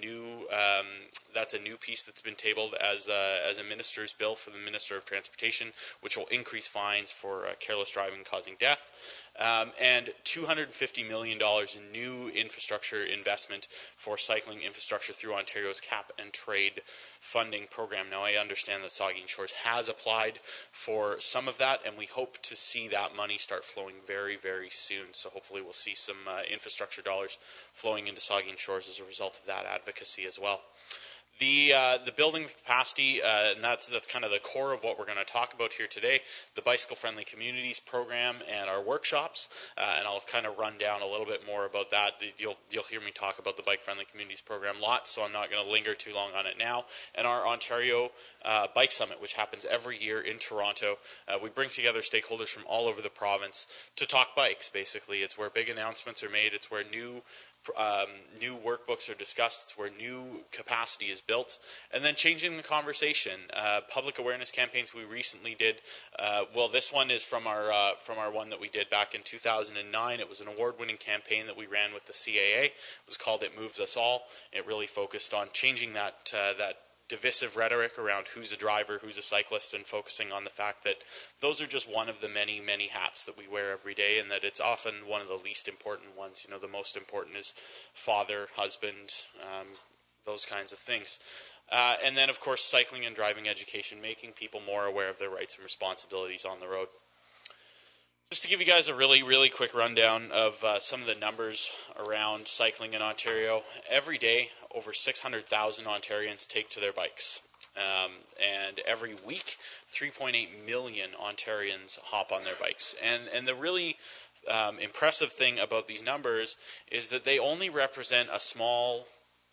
new piece that's been tabled as a minister's bill for the Minister of Transportation, which will increase fines for careless driving causing death. And $250 million in new infrastructure investment for cycling infrastructure through Ontario's cap and trade funding program. Now, I understand that Saugeen Shores has applied for some of that, and we hope to see that money start flowing very, very soon. So hopefully we'll see some infrastructure dollars flowing into Saugeen Shores as a result of that advocacy as well. The building capacity, and that's kind of the core of what we're going to talk about here today, the Bicycle Friendly Communities program and our workshops, and I'll kind of run down a little bit more about that. You'll hear me talk about the Bike Friendly Communities program lots, so I'm not going to linger too long on it now. And our Ontario Bike Summit, which happens every year in Toronto. We bring together stakeholders from all over the province to talk bikes, basically. It's where big announcements are made. It's where new workbooks are discussed. It's where new capacity is built, and then changing the conversation. Public awareness campaigns we recently did. This one is from our one that we did back in 2009. It was an award-winning campaign that we ran with the CAA. It was called "It Moves Us All." It really focused on changing that divisive rhetoric around who's a driver, who's a cyclist, and focusing on the fact that those are just one of the many, many hats that we wear every day, and that it's often one of the least important ones. You know, the most important is father, husband, those kinds of things. And then, of course, cycling and driving education, making people more aware of their rights and responsibilities on the road. Just to give you guys a really, really quick rundown of some of the numbers around cycling in Ontario. Every day, over 600,000 Ontarians take to their bikes. And every week, 3.8 million Ontarians hop on their bikes. And the really impressive thing about these numbers is that they only represent a small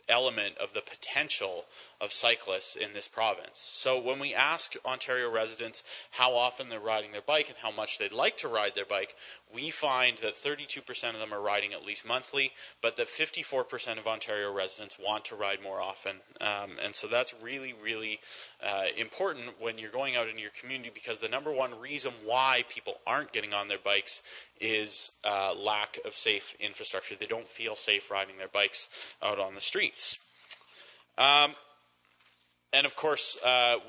element of the potential of cyclists in this province. So when we ask Ontario residents how often they're riding their bike and how much they'd like to ride their bike, we find that 32% of them are riding at least monthly, but that 54% of Ontario residents want to ride more often. And so that's really, really important when you're going out in your community, because the number one reason why people aren't getting on their bikes is lack of safe infrastructure. They don't feel safe riding their bikes out on the streets. And of course,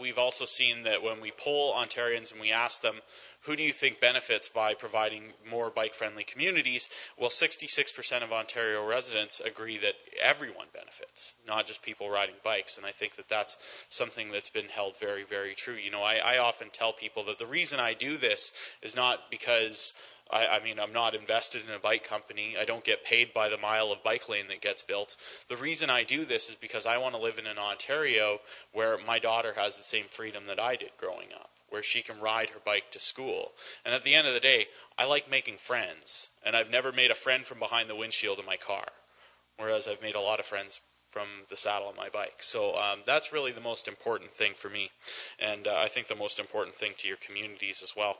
we've also seen that when we poll Ontarians and we ask them, who do you think benefits by providing more bike-friendly communities? Well, 66% of Ontario residents agree that everyone benefits, not just people riding bikes. And I think that that's something that's been held very, very true. You know, I often tell people that the reason I do this is not because I mean, I'm not invested in a bike company. I don't get paid by the mile of bike lane that gets built. The reason I do this is because I want to live in an Ontario where my daughter has the same freedom that I did growing up, where she can ride her bike to school. And at the end of the day, I like making friends. And I've never made a friend from behind the windshield of my car, whereas I've made a lot of friends from the saddle of my bike. So that's really the most important thing for me. And I think the most important thing to your communities as well.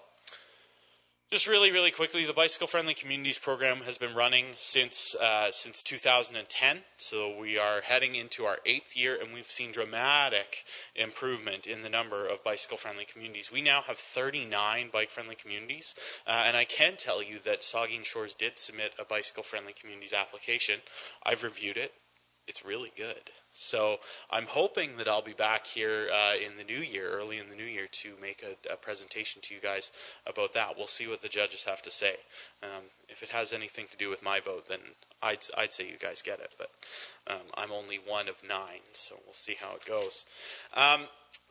Just really, really quickly, the Bicycle Friendly Communities program has been running since 2010. So we are heading into our 8th year, and we've seen dramatic improvement in the number of bicycle-friendly communities. We now have 39 bike-friendly communities, and I can tell you that Saugeen Shores did submit a bicycle-friendly communities application. I've reviewed it. It's really good. So I'm hoping that I'll be back here in the new year, early in the new year, to make a presentation to you guys about that. We'll see what the judges have to say. If it has anything to do with my vote, then I'd say you guys get it. But I'm only one of 9, so we'll see how it goes.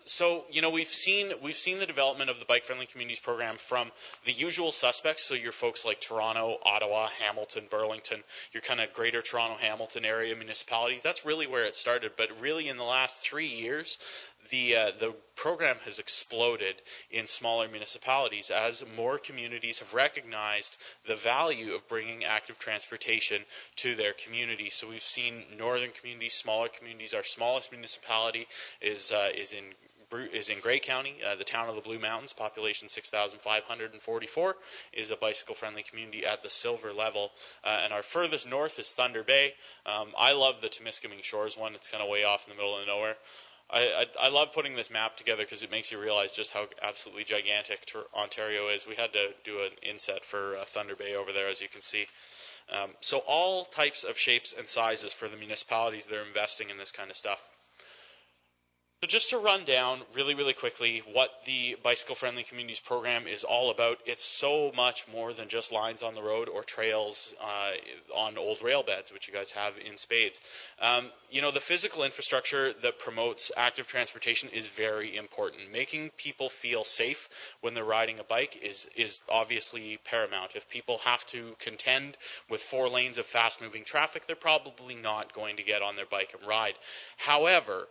So, you know, we've seen the development of the Bike Friendly Communities program from the usual suspects, so your folks like Toronto, Ottawa, Hamilton, Burlington, your kind of greater Toronto, Hamilton area municipalities. That's really where it started, but really in the last 3 years, the program has exploded in smaller municipalities as more communities have recognized the value of bringing active transportation to their communities. So we've seen northern communities, smaller communities. Our smallest municipality is in Grey County. The town of the Blue Mountains, population 6,544, is a bicycle-friendly community at the silver level. And our furthest north is Thunder Bay. I love the Temiskaming Shores one. It's kind of way off in the middle of nowhere. I love putting this map together because it makes you realize just how absolutely gigantic Ontario is. We had to do an inset for Thunder Bay over there, as you can see. So all types of shapes and sizes for the municipalities that are investing in this kind of stuff. So just to run down really, really quickly what the Bicycle Friendly Communities program is all about, it's so much more than just lines on the road or trails on old rail beds, which you guys have in spades. You know, the physical infrastructure that promotes active transportation is very important. Making people feel safe when they're riding a bike is obviously paramount. If people have to contend with 4 lanes of fast-moving traffic, they're probably not going to get on their bike and ride. However,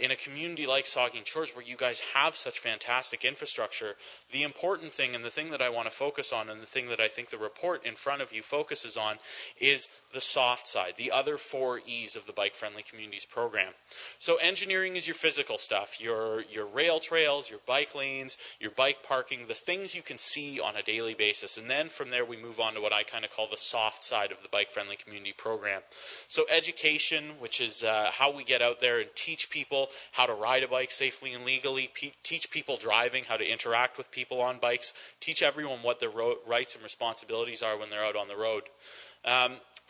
in a community like Saugeen Shores, where you guys have such fantastic infrastructure, the important thing and the thing that I want to focus on and the thing that I think the report in front of you focuses on is the soft side, the other 4 E's of the Bike Friendly Communities program. So engineering is your physical stuff, your rail trails, your bike lanes, your bike parking, the things you can see on a daily basis. And then from there we move on to what I kind of call the soft side of the Bike Friendly Community program. So education, which is how we get out there and teach people how to ride a bike safely and legally, teach people driving, how to interact with people on bikes, teach everyone what their rights and responsibilities are when they're out on the road.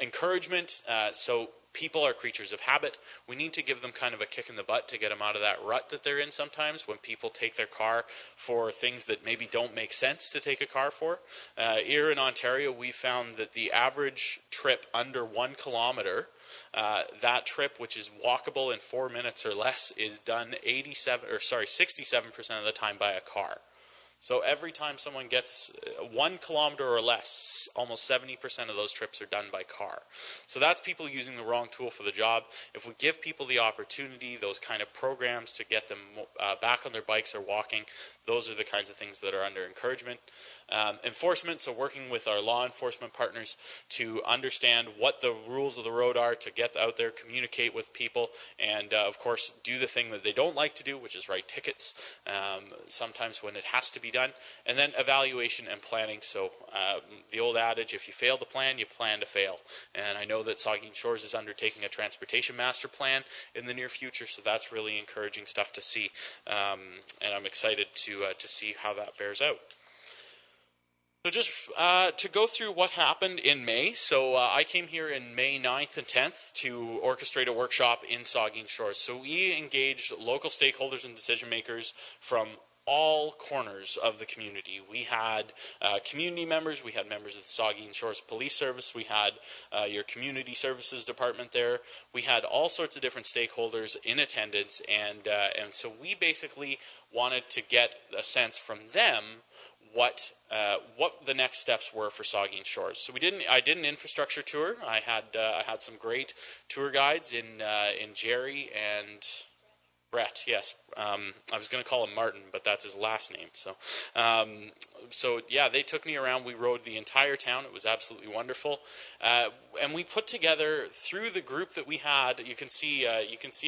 Encouragement, so people are creatures of habit. We need to give them kind of a kick in the butt to get them out of that rut that they're in sometimes when people take their car for things that maybe don't make sense to take a car for. Here in Ontario, we found that the average trip under 1 kilometer, that trip, which is walkable in 4 minutes or less, is done 67% of the time by a car. So every time someone gets 1 kilometer or less, almost 70% of those trips are done by car. So that's people using the wrong tool for the job. If we give people the opportunity, those kind of programs to get them back on their bikes or walking, those are the kinds of things that are under encouragement. Enforcement, so working with our law enforcement partners to understand what the rules of the road are, to get out there, communicate with people, and of course do the thing that they don't like to do, which is write tickets, sometimes when it has to be done. And then evaluation and planning, so the old adage, if you fail to plan, you plan to fail. And I know that Saugeen Shores is undertaking a transportation master plan in the near future, so that's really encouraging stuff to see, and I'm excited to see how that bears out. So just to go through what happened in May. So I came here in May 9th and 10th to orchestrate a workshop in Saugeen Shores. So we engaged local stakeholders and decision makers from all corners of the community. We had community members, we had members of the Saugeen Shores Police Service, we had your community services department there. We had all sorts of different stakeholders in attendance, and so we basically wanted to get a sense from them what the next steps were for Saugeen Shores. So I did an infrastructure tour. I had some great tour guides in Jerry and Brett. Yes, I was going to call him Martin, but that's his last name. So yeah, they took me around. We rode the entire town. It was absolutely wonderful, and we put together through the group that we had. You can see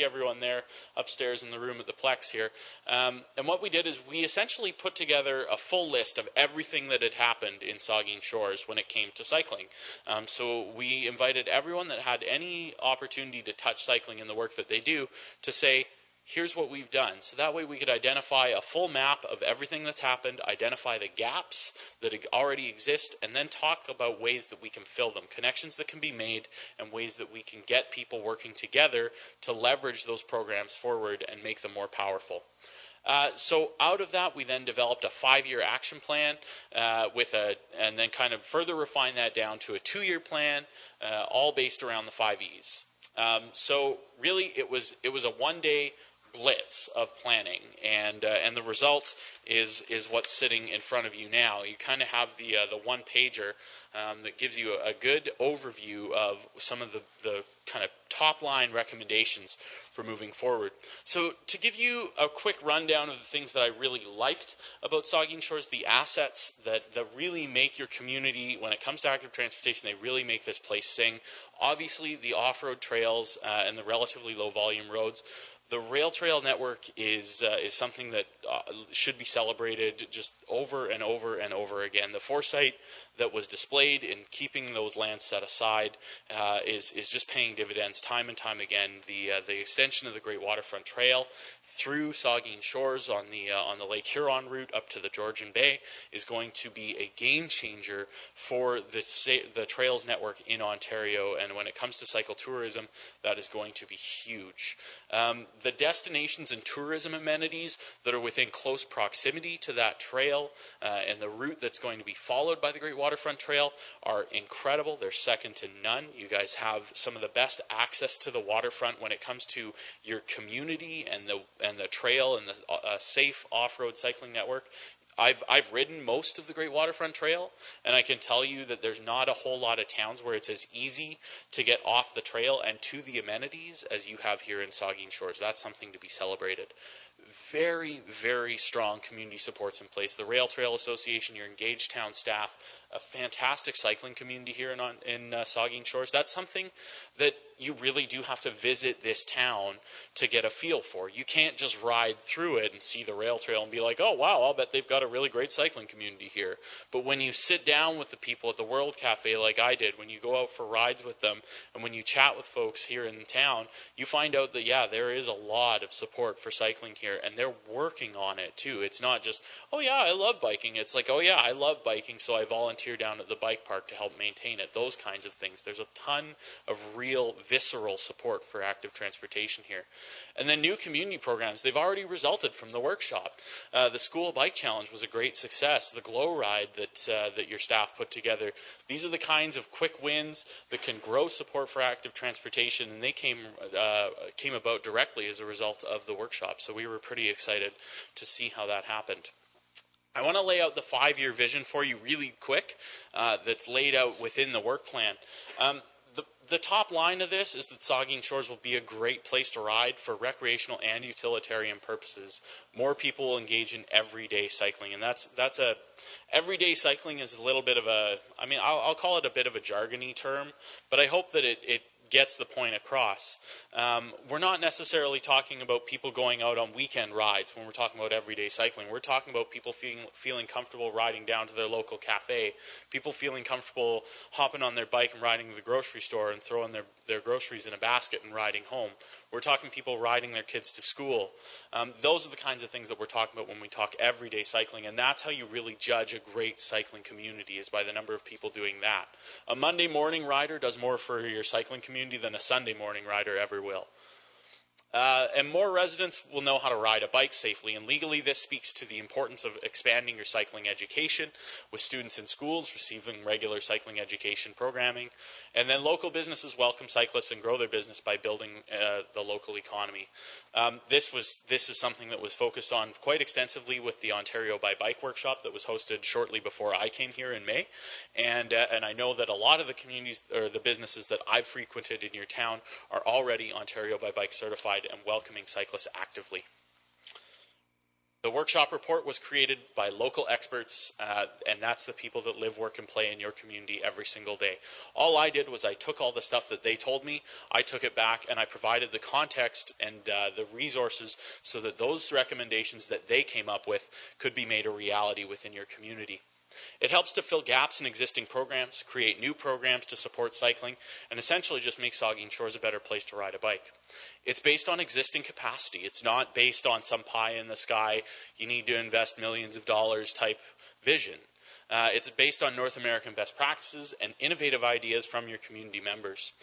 everyone there upstairs in the room at the Plex here. And what we did is we essentially put together a full list of everything that had happened in Saugeen Shores when it came to cycling. So we invited everyone that had any opportunity to touch cycling in the work that they do to say, here's what we've done. So that way we could identify a full map of everything that's happened, identify the gaps that already exist, and then talk about ways that we can fill them, connections that can be made, and ways that we can get people working together to leverage those programs forward and make them more powerful. So out of that, we then developed a 5-year action plan and then kind of further refined that down to a 2-year plan, all based around the 5 E's. So really, it was a one-day blitz of planning, and the result is what's sitting in front of you now. You kind of have the one-pager that gives you a good overview of some of the kind of top-line recommendations for moving forward. So to give you a quick rundown of the things that I really liked about Saugeen Shores, the assets that really make your community, when it comes to active transportation, they really make this place sing. Obviously, the off-road trails and the relatively low-volume roads. The rail trail network is something that should be celebrated just over and over and over again. The foresight that was displayed in keeping those lands set aside is just paying dividends time and time again. The extension of the Great Waterfront Trail through Saugeen Shores on the Lake Huron route up to the Georgian Bay is going to be a game changer for the trails network in Ontario. And when it comes to cycle tourism, that is going to be huge. The destinations and tourism amenities that are within close proximity to that trail and the route that's going to be followed by the Great Waterfront Trail are incredible. They're second to none. You guys have some of the best access to the waterfront when it comes to your community and the trail and the safe off-road cycling network. I've ridden most of the Great Waterfront Trail, and I can tell you that there's not a whole lot of towns where it's as easy to get off the trail and to the amenities as you have here in Saugeen Shores. That's something to be celebrated. Very, very strong community supports in place. The Rail Trail Association, your engaged town staff, a fantastic cycling community here in Saugeen Shores. That's something that you really do have to visit this town to get a feel for. You can't just ride through it and see the rail trail and be like, oh, wow, I'll bet they've got a really great cycling community here. But when you sit down with the people at the World Cafe like I did, when you go out for rides with them, and when you chat with folks here in town, you find out that, yeah, there is a lot of support for cycling here, and they're working on it too. It's not just, oh, yeah, I love biking. It's like, oh, yeah, I love biking, so I volunteer down at the bike park to help maintain it. Those kinds of things. There's a ton of real visceral support for active transportation here. And then new community programs, they've already resulted from the workshop. The School Bike Challenge was a great success. The Glow Ride that your staff put together, these are the kinds of quick wins that can grow support for active transportation, and they came about directly as a result of the workshop. So we were pretty excited to see how that happened. I want to lay out the 5-year vision for you really quick that's laid out within the work plan. The top line of this is that Saugeen Shores will be a great place to ride for recreational and utilitarian purposes. More people will engage in everyday cycling, and everyday cycling is a little bit of I'll call it a bit of a jargony term, but I hope that it gets the point across. We're not necessarily talking about people going out on weekend rides when we're talking about everyday cycling. We're talking about people feeling comfortable riding down to their local cafe, people feeling comfortable hopping on their bike and riding to the grocery store and throwing their groceries in a basket and riding home. We're talking people riding their kids to school. Those are the kinds of things that we're talking about when we talk everyday cycling, and that's how you really judge a great cycling community, is by the number of people doing that. A Monday morning rider does more for your cycling community than a Sunday morning rider ever will. And more residents will know how to ride a bike safely, and legally this speaks to the importance of expanding your cycling education, with students in schools receiving regular cycling education programming. And then local businesses welcome cyclists and grow their business by building the local economy. This is something that was focused on quite extensively with the Ontario by Bike workshop that was hosted shortly before I came here in May. And I know that a lot of the communities or the businesses that I've frequented in your town are already Ontario by Bike certified and welcoming cyclists actively. The workshop report was created by local experts, and that's the people that live, work, and play in your community every single day. All I did was I took all the stuff that they told me, I took it back, and I provided the context and the resources so that those recommendations that they came up with could be made a reality within your community. It helps to fill gaps in existing programs, create new programs to support cycling, and essentially just make Saugeen Shores a better place to ride a bike. It's based on existing capacity. It's not based on some pie in the sky, you need to invest millions of dollars type vision. It's based on North American best practices and innovative ideas from your community members.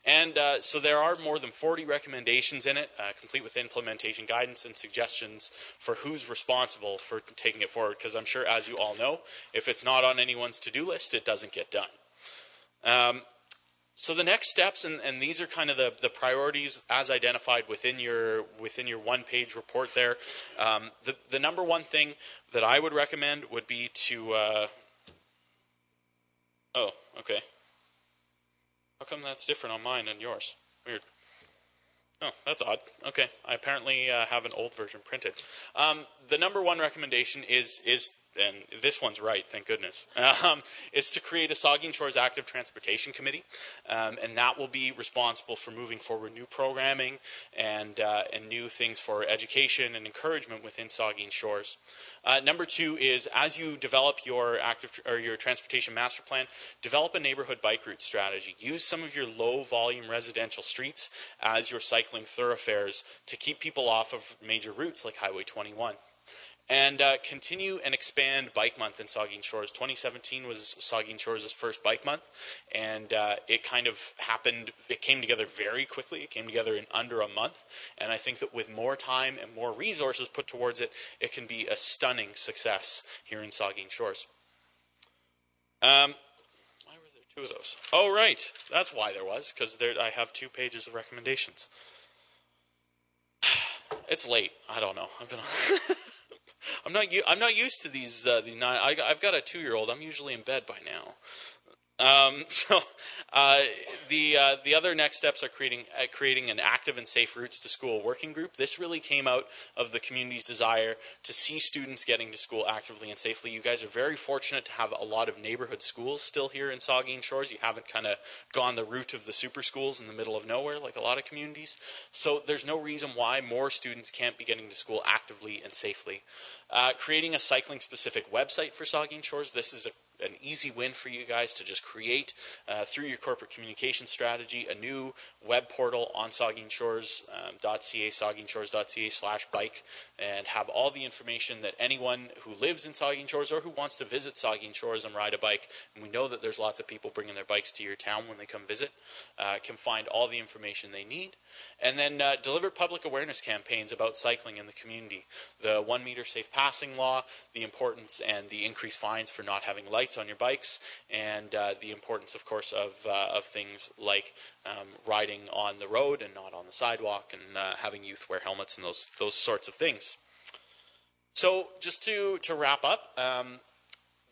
And so there are more than 40 recommendations in it, complete with implementation guidance and suggestions for who's responsible for taking it forward, because I'm sure, as you all know, if it's not on anyone's to-do list, it doesn't get done. So the next steps, and these are kind of the priorities as identified within your one-page report there. The number one thing that I would recommend would be to... oh, okay. How come that's different on mine and yours? Weird. Oh, that's odd. Okay, I apparently have an old version printed. The number one recommendation is, and this one's right, thank goodness, is to create a Saugeen Shores Active Transportation Committee, and that will be responsible for moving forward new programming and new things for education and encouragement within Saugeen Shores. Number two is, as you develop your your transportation master plan, develop a neighborhood bike route strategy. Use some of your low-volume residential streets as your cycling thoroughfares to keep people off of major routes like Highway 21. And continue and expand Bike Month in Saugeen Shores. 2017 was Saugeen Shores' first Bike Month, and it kind of happened, it came together very quickly. It came together in under a month, and I think that with more time and more resources put towards it, it can be a stunning success here in Saugeen Shores. Why were there two of those? Oh, right. That's why there was, because I have 2 pages of recommendations. It's late. I don't know. I've been I'm not used to these 9. I've got a 2-year-old. I'm usually in bed by now. The other next steps are creating an active and safe routes to school working group. This really came out of the community's desire to see students getting to school actively and safely. You guys are very fortunate to have a lot of neighborhood schools still here in Saugeen Shores. You haven't kind of gone the route of the super schools in the middle of nowhere like a lot of communities. So there's no reason why more students can't be getting to school actively and safely. Creating a cycling-specific website for Saugeen Shores. This is an easy win for you guys to just create, through your corporate communication strategy, a new web portal on SaugeenShores.ca, SaugeenShores.ca/bike, and have all the information that anyone who lives in Saugeen Shores or who wants to visit Saugeen Shores and ride a bike, and we know that there's lots of people bringing their bikes to your town when they come visit, can find all the information they need. And then deliver public awareness campaigns about cycling in the community. The 1 meter safe passing law, the importance and the increased fines for not having lights on your bikes, and the importance, of course, of things like riding on the road and not on the sidewalk, and having youth wear helmets and those sorts of things. So just to wrap up,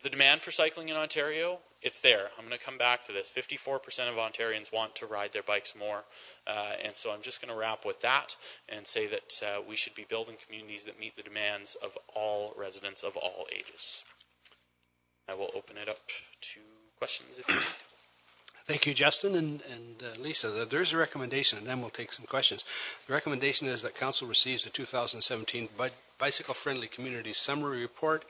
the demand for cycling in Ontario, it's there. I'm going to come back to this. 54% of Ontarians want to ride their bikes more. And so I'm just going to wrap with that and say that we should be building communities that meet the demands of all residents of all ages. I will open it up to questions if you need. Thank you, Justin and Lisa. There's a recommendation, and then we'll take some questions. The recommendation is that Council receives the 2017 Bicycle-Friendly Communities Summary Report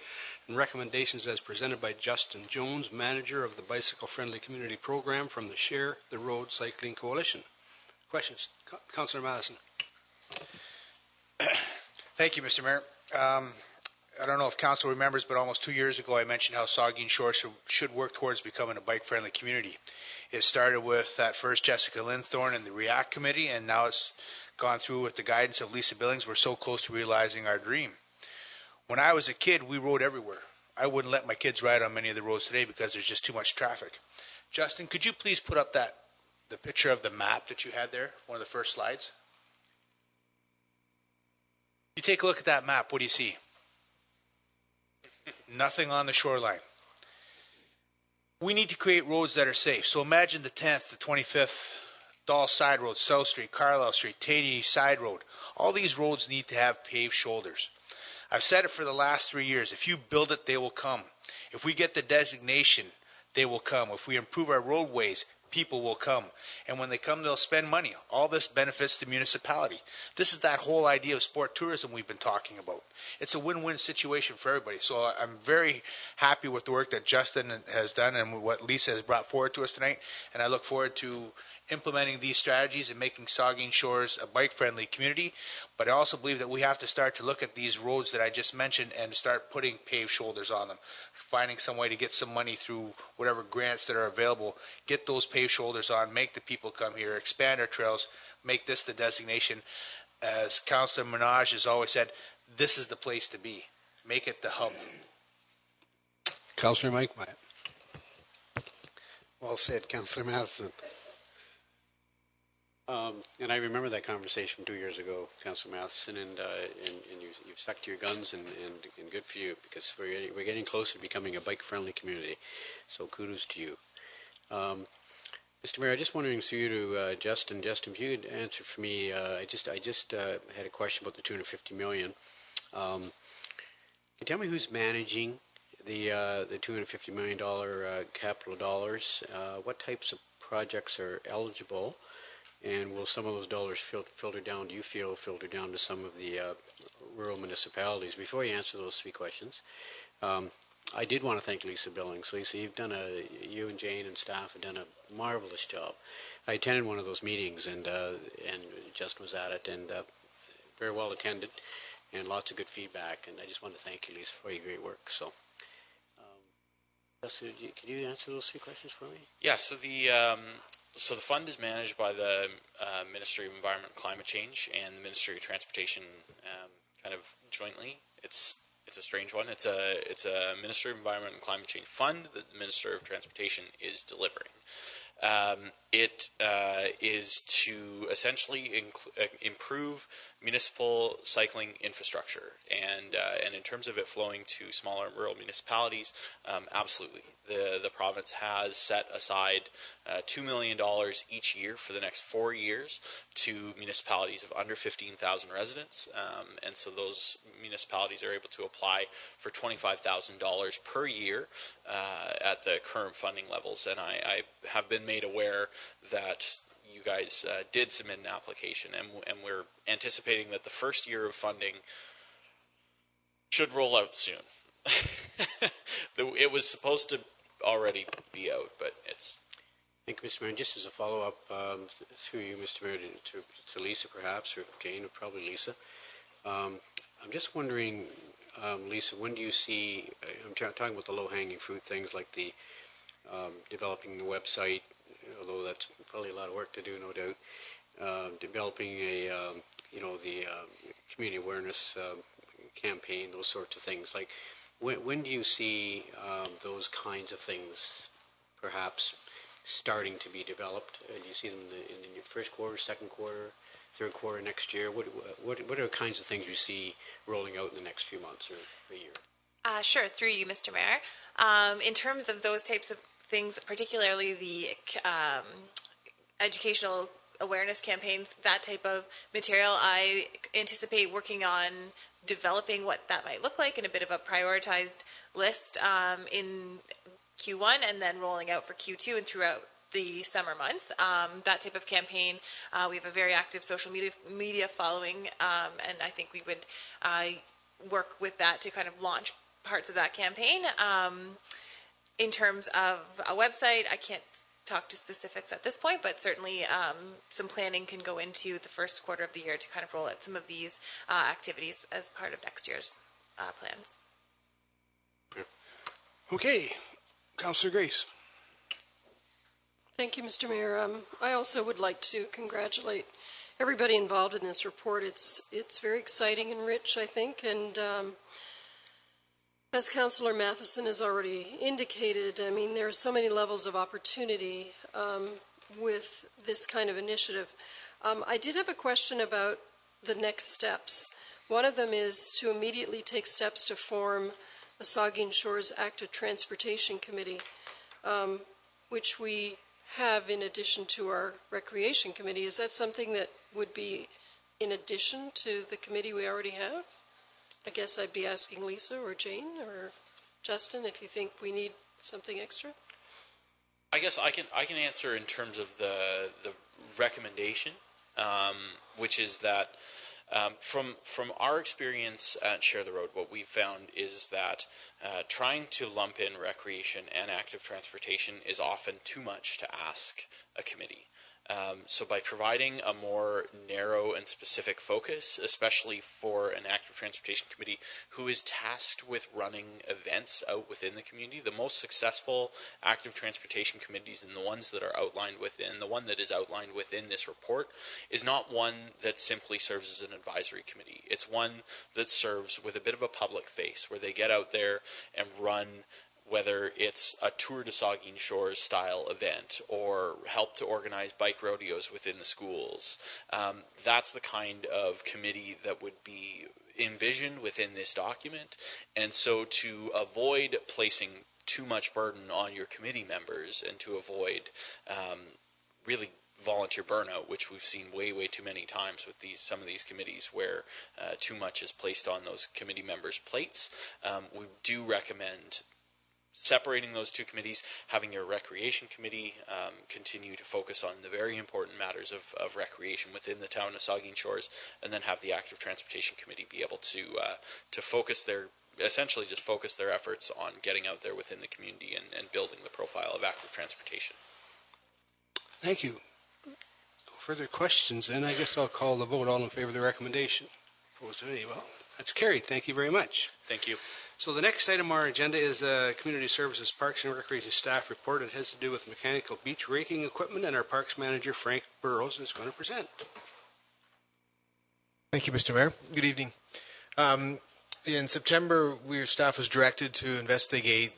and recommendations as presented by Justin Jones, manager of the Bicycle-Friendly Community Program from the Share the Road Cycling Coalition. Questions? Councillor Matheson. Thank you, Mr. Mayor. I don't know if Council remembers, but almost 2 years ago I mentioned how Saugeen Shores should work towards becoming a bike-friendly community. It started with that first Jessica Linthorne and the REACT Committee, and now it's gone through with the guidance of Lisa Billings. We're so close to realizing our dream. When I was a kid, we rode everywhere. I wouldn't let my kids ride on many of the roads today because there's just too much traffic. Justin, could you please put up the picture of the map that you had there, one of the first slides? You take a look at that map, what do you see? Nothing on the shoreline. We need to create roads that are safe. So imagine the 10th, the 25th, Dahl Side Road, South Street, Carlisle Street, Tatey Side Road. All these roads need to have paved shoulders. I've said it for the last 3 years. If you build it, they will come. If we get the designation, they will come. If we improve our roadways, people will come. And when they come, they'll spend money. All this benefits the municipality. This is that whole idea of sport tourism we've been talking about. It's a win-win situation for everybody. So I'm very happy with the work that Justin has done and what Lisa has brought forward to us tonight. And I look forward to implementing these strategies and making Saugeen Shores a bike-friendly community. But I also believe that we have to start to look at these roads that I just mentioned and start putting paved shoulders on them, finding some way to get some money through whatever grants that are available, get those paved shoulders on, make the people come here, expand our trails, make this the designation. As Councillor Minaj has always said, this is the place to be. Make it the hub. Councillor Mike Myatt. Well said, Councillor Matheson. And I remember that conversation from 2 years ago, Councillor Matheson, and you've stuck to your guns, and good for you, because we're getting closer to becoming a bike-friendly community. So kudos to you. Mr. Mayor, I just wondering through you to Justin. Justin, if you could answer for me, I just had a question about the $250 million. Can you tell me who's managing the $250 million capital dollars? What types of projects are eligible? And will some of those dollars filter down, do you feel, filter down to some of the rural municipalities? Before you answer those three questions, I did want to thank Lisa Billings. Lisa, you and Jane and staff have done a marvelous job. I attended one of those meetings and just was at it, and very well attended, and lots of good feedback. And I just want to thank you, Lisa, for your great work. So, Justin, can you answer those three questions for me? Yeah. So the fund is managed by the Ministry of Environment and Climate Change and the Ministry of Transportation, kind of jointly. It's a strange one. It's a Ministry of Environment and Climate Change fund that the Minister of Transportation is delivering. It is to essentially improve municipal cycling infrastructure, and in terms of it flowing to smaller rural municipalities, absolutely. The province has set aside $2 million each year for the next 4 years to municipalities of under 15,000 residents, and so those municipalities are able to apply for $25,000 per year at the current funding levels. And I have been made aware that you guys did submit an application, and we're anticipating that the first year of funding should roll out soon. It was supposed to already be out, but it's. Thank you, Mr. Mayor. Just as a follow-up, through you, Mr. Mayor, to Lisa perhaps, or Jane, or probably Lisa. I'm just wondering, Lisa, when do you see, I'm talking about the low-hanging fruit things like the developing the website, although that's probably a lot of work to do, no doubt, developing a, the community awareness campaign, those sorts of things. Like, when do you see those kinds of things perhaps starting to be developed? Do you see them in the first quarter, second quarter, third quarter next year? What are the kinds of things you see rolling out in the next few months or a year? Sure, through you, Mr. Mayor. In terms of those types of things, particularly the educational awareness campaigns, that type of material, I anticipate working on developing what that might look like in a bit of a prioritized list in Q1 and then rolling out for Q2 and throughout the summer months. That type of campaign, we have a very active social media following, and I think we would work with that to kind of launch parts of that campaign. In terms of a website, I can't talk to specifics at this point, but certainly some planning can go into the first quarter of the year to kind of roll out some of these activities as part of next year's plans. Okay. Councillor Grace. Thank you, Mr. Mayor. I also would like to congratulate everybody involved in this report. It's very exciting and rich, I think, and as Councillor Matheson has already indicated, I mean, there are so many levels of opportunity with this kind of initiative. I did have a question about the next steps. One of them is to immediately take steps to form the Saugeen Shores Active Transportation Committee, which we have in addition to our Recreation Committee. Is that something that would be in addition to the committee we already have? I guess I'd be asking Lisa or Jane or Justin if you think we need something extra. I guess I can answer in terms of the recommendation, which is that from our experience at Share the Road, what we've found is that trying to lump in recreation and active transportation is often too much to ask a committee. So by providing a more narrow and specific focus, especially for an active transportation committee who is tasked with running events out within the community, the most successful active transportation committees and the ones that are outlined within, the one that is outlined within this report, is not one that simply serves as an advisory committee. It's one that serves with a bit of a public face, where they get out there and run, whether it's a Tour de Saugeen Shores style event or help to organize bike rodeos within the schools. That's the kind of committee that would be envisioned within this document. And so to avoid placing too much burden on your committee members and to avoid really volunteer burnout, which we've seen way too many times with some of these committees where too much is placed on those committee members' plates, we do recommend separating those two committees, having your recreation committee continue to focus on the very important matters of recreation within the town of Saugeen Shores, and then have the active transportation committee be able to focus essentially just focus their efforts on getting out there within the community and building the profile of active transportation. Thank you. No further questions, and I guess I'll call the vote. All in favor of the recommendation? Opposed to any? Well, that's carried. Thank you very much. Thank you. So the next item on our agenda is the Community Services Parks and Recreation Staff Report. It has to do with mechanical beach raking equipment, and our Parks Manager, Frank Burrows, is going to present. Thank you, Mr. Mayor. Good evening. In September, our staff was directed to investigate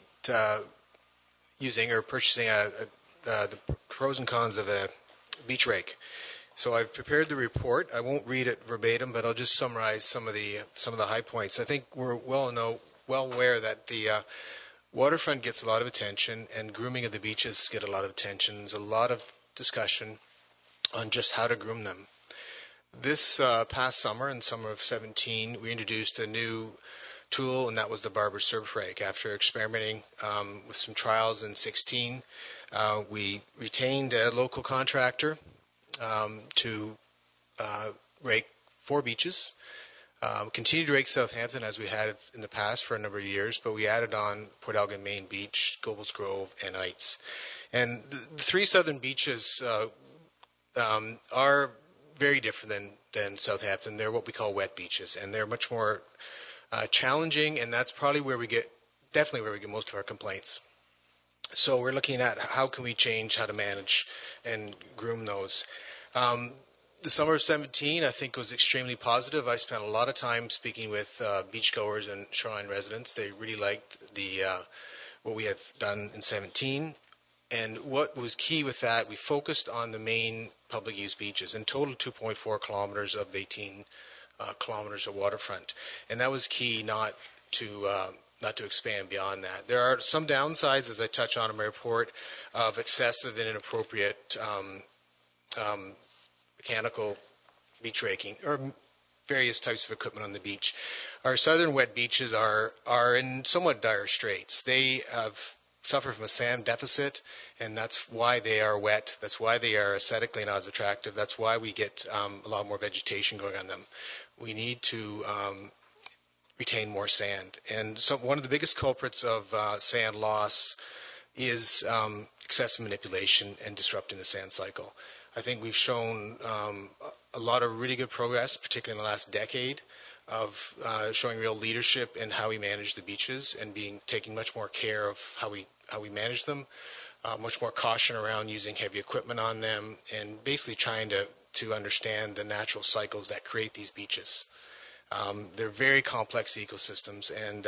using or purchasing the pros and cons of a beach rake. So I've prepared the report. I won't read it verbatim, but I'll just summarize some of the high points. I think we're well aware that the waterfront gets a lot of attention, and grooming of the beaches get a lot of attention. There's a lot of discussion on just how to groom them. This past summer, in summer of 17, we introduced a new tool, and that was the Barber Surf Rake. After experimenting with some trials in 16, we retained a local contractor to rake 4 beaches. Continue to rake Southampton as we had in the past for a number of years, but we added on Port Elgin Main Beach, Gobles Grove, and Heights. And the three southern beaches are very different than Southampton. They're what we call wet beaches, and they're much more challenging, and that's probably definitely where we get most of our complaints. So we're looking at how can we change how to manage and groom those. The summer of 17, I think, was extremely positive. I spent a lot of time speaking with beachgoers and shoreline residents. They really liked what we have done in 17. And what was key with that, we focused on the main public use beaches, in total 2.4 kilometers of the 18 kilometers of waterfront. And that was key, not to expand beyond that. There are some downsides, as I touch on in my report, of excessive and inappropriate mechanical beach raking or various types of equipment on the beach. Our southern wet beaches are in somewhat dire straits. They have suffered from a sand deficit, and that's why they are wet. That's why they are aesthetically not as attractive. That's why we get a lot more vegetation going on them. We need to retain more sand. And so one of the biggest culprits of sand loss is excessive manipulation and disrupting the sand cycle. I think we've shown a lot of really good progress, particularly in the last decade, of showing real leadership in how we manage the beaches and taking much more care of how we manage them, much more caution around using heavy equipment on them, and basically trying to understand the natural cycles that create these beaches. They're very complex ecosystems, and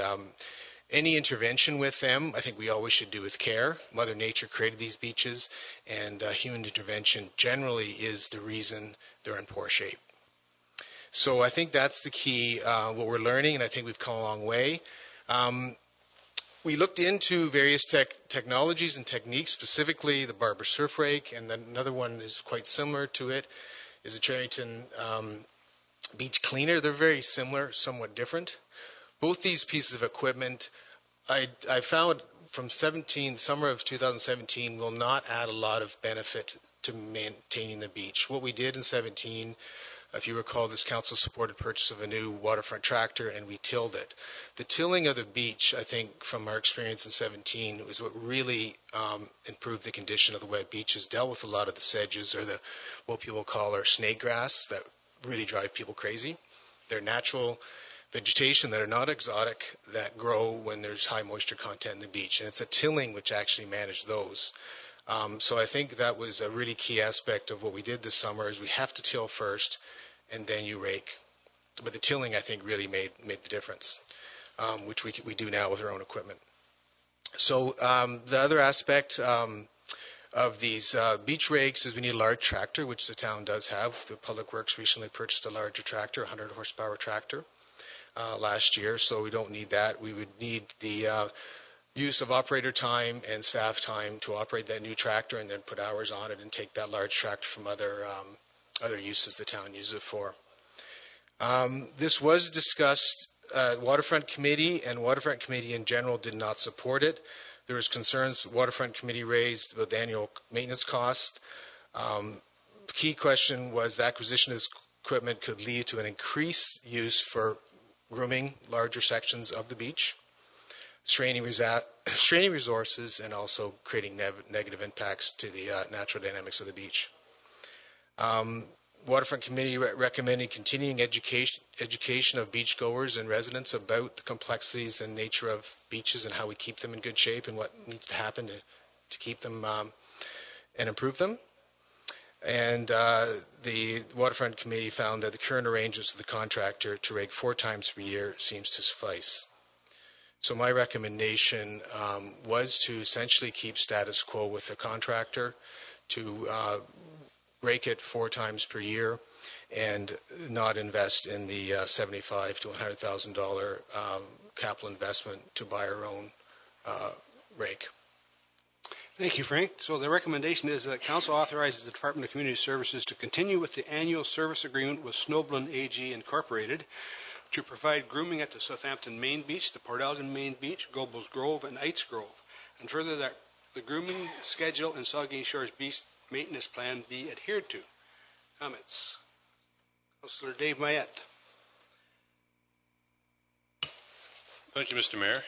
any intervention with them, I think we always should do with care. Mother Nature created these beaches, and human intervention generally is the reason they're in poor shape. So I think that's the key, what we're learning, and I think we've come a long way. We looked into various technologies and techniques, specifically the Barber Surf Rake, and then another one is quite similar to it, is the Cherrington Beach Cleaner. They're very similar, somewhat different. Both these pieces of equipment, I found from summer of 2017, will not add a lot of benefit to maintaining the beach. What we did in 17, if you recall, this council supported purchase of a new waterfront tractor, and we tilled it. The tilling of the beach, I think, from our experience in 17, was what really improved the condition of the wet beaches, dealt with a lot of the sedges, or what people call our snake grass, that really drive people crazy. They're natural vegetation that are not exotic, that grow when there's high moisture content in the beach. And it's a tilling which actually managed those. So I think that was a really key aspect of what we did this summer, is we have to till first and then you rake. But the tilling, I think, really made the difference, which we do now with our own equipment. So the other aspect of these beach rakes is we need a large tractor, which the town does have. The Public Works recently purchased a larger tractor, a 100 horsepower tractor, last year, so we don't need that. We would need the use of operator time and staff time to operate that new tractor, and then put hours on it and take that large tractor from other uses the town uses it for. This was discussed at Waterfront Committee, and Waterfront Committee in general did not support it. There was concerns the Waterfront Committee raised about the annual maintenance cost. The key question was the acquisition of this equipment could lead to an increased use for grooming larger sections of the beach, straining resources, and also creating negative impacts to the natural dynamics of the beach. Waterfront Committee recommended continuing education of beachgoers and residents about the complexities and nature of beaches and how we keep them in good shape and what needs to happen to keep them and improve them. And the Waterfront Committee found that the current arrangements of the contractor to rake 4 times per year seems to suffice. So my recommendation was to essentially keep status quo with the contractor, to rake it 4 times per year, and not invest in the $75,000 to $100,000 capital investment to buy our own rake. Thank you, Frank. So the recommendation is that Council authorizes the Department of Community Services to continue with the annual service agreement with Snowblin AG Incorporated to provide grooming at the Southampton Main Beach, the Port Elgin Main Beach, Gobles Grove, and Heights Grove, and further that the grooming schedule and Saugeen Shores Beach maintenance plan be adhered to. Comments? Councillor Dave Mayette. Thank you, Mr. Mayor,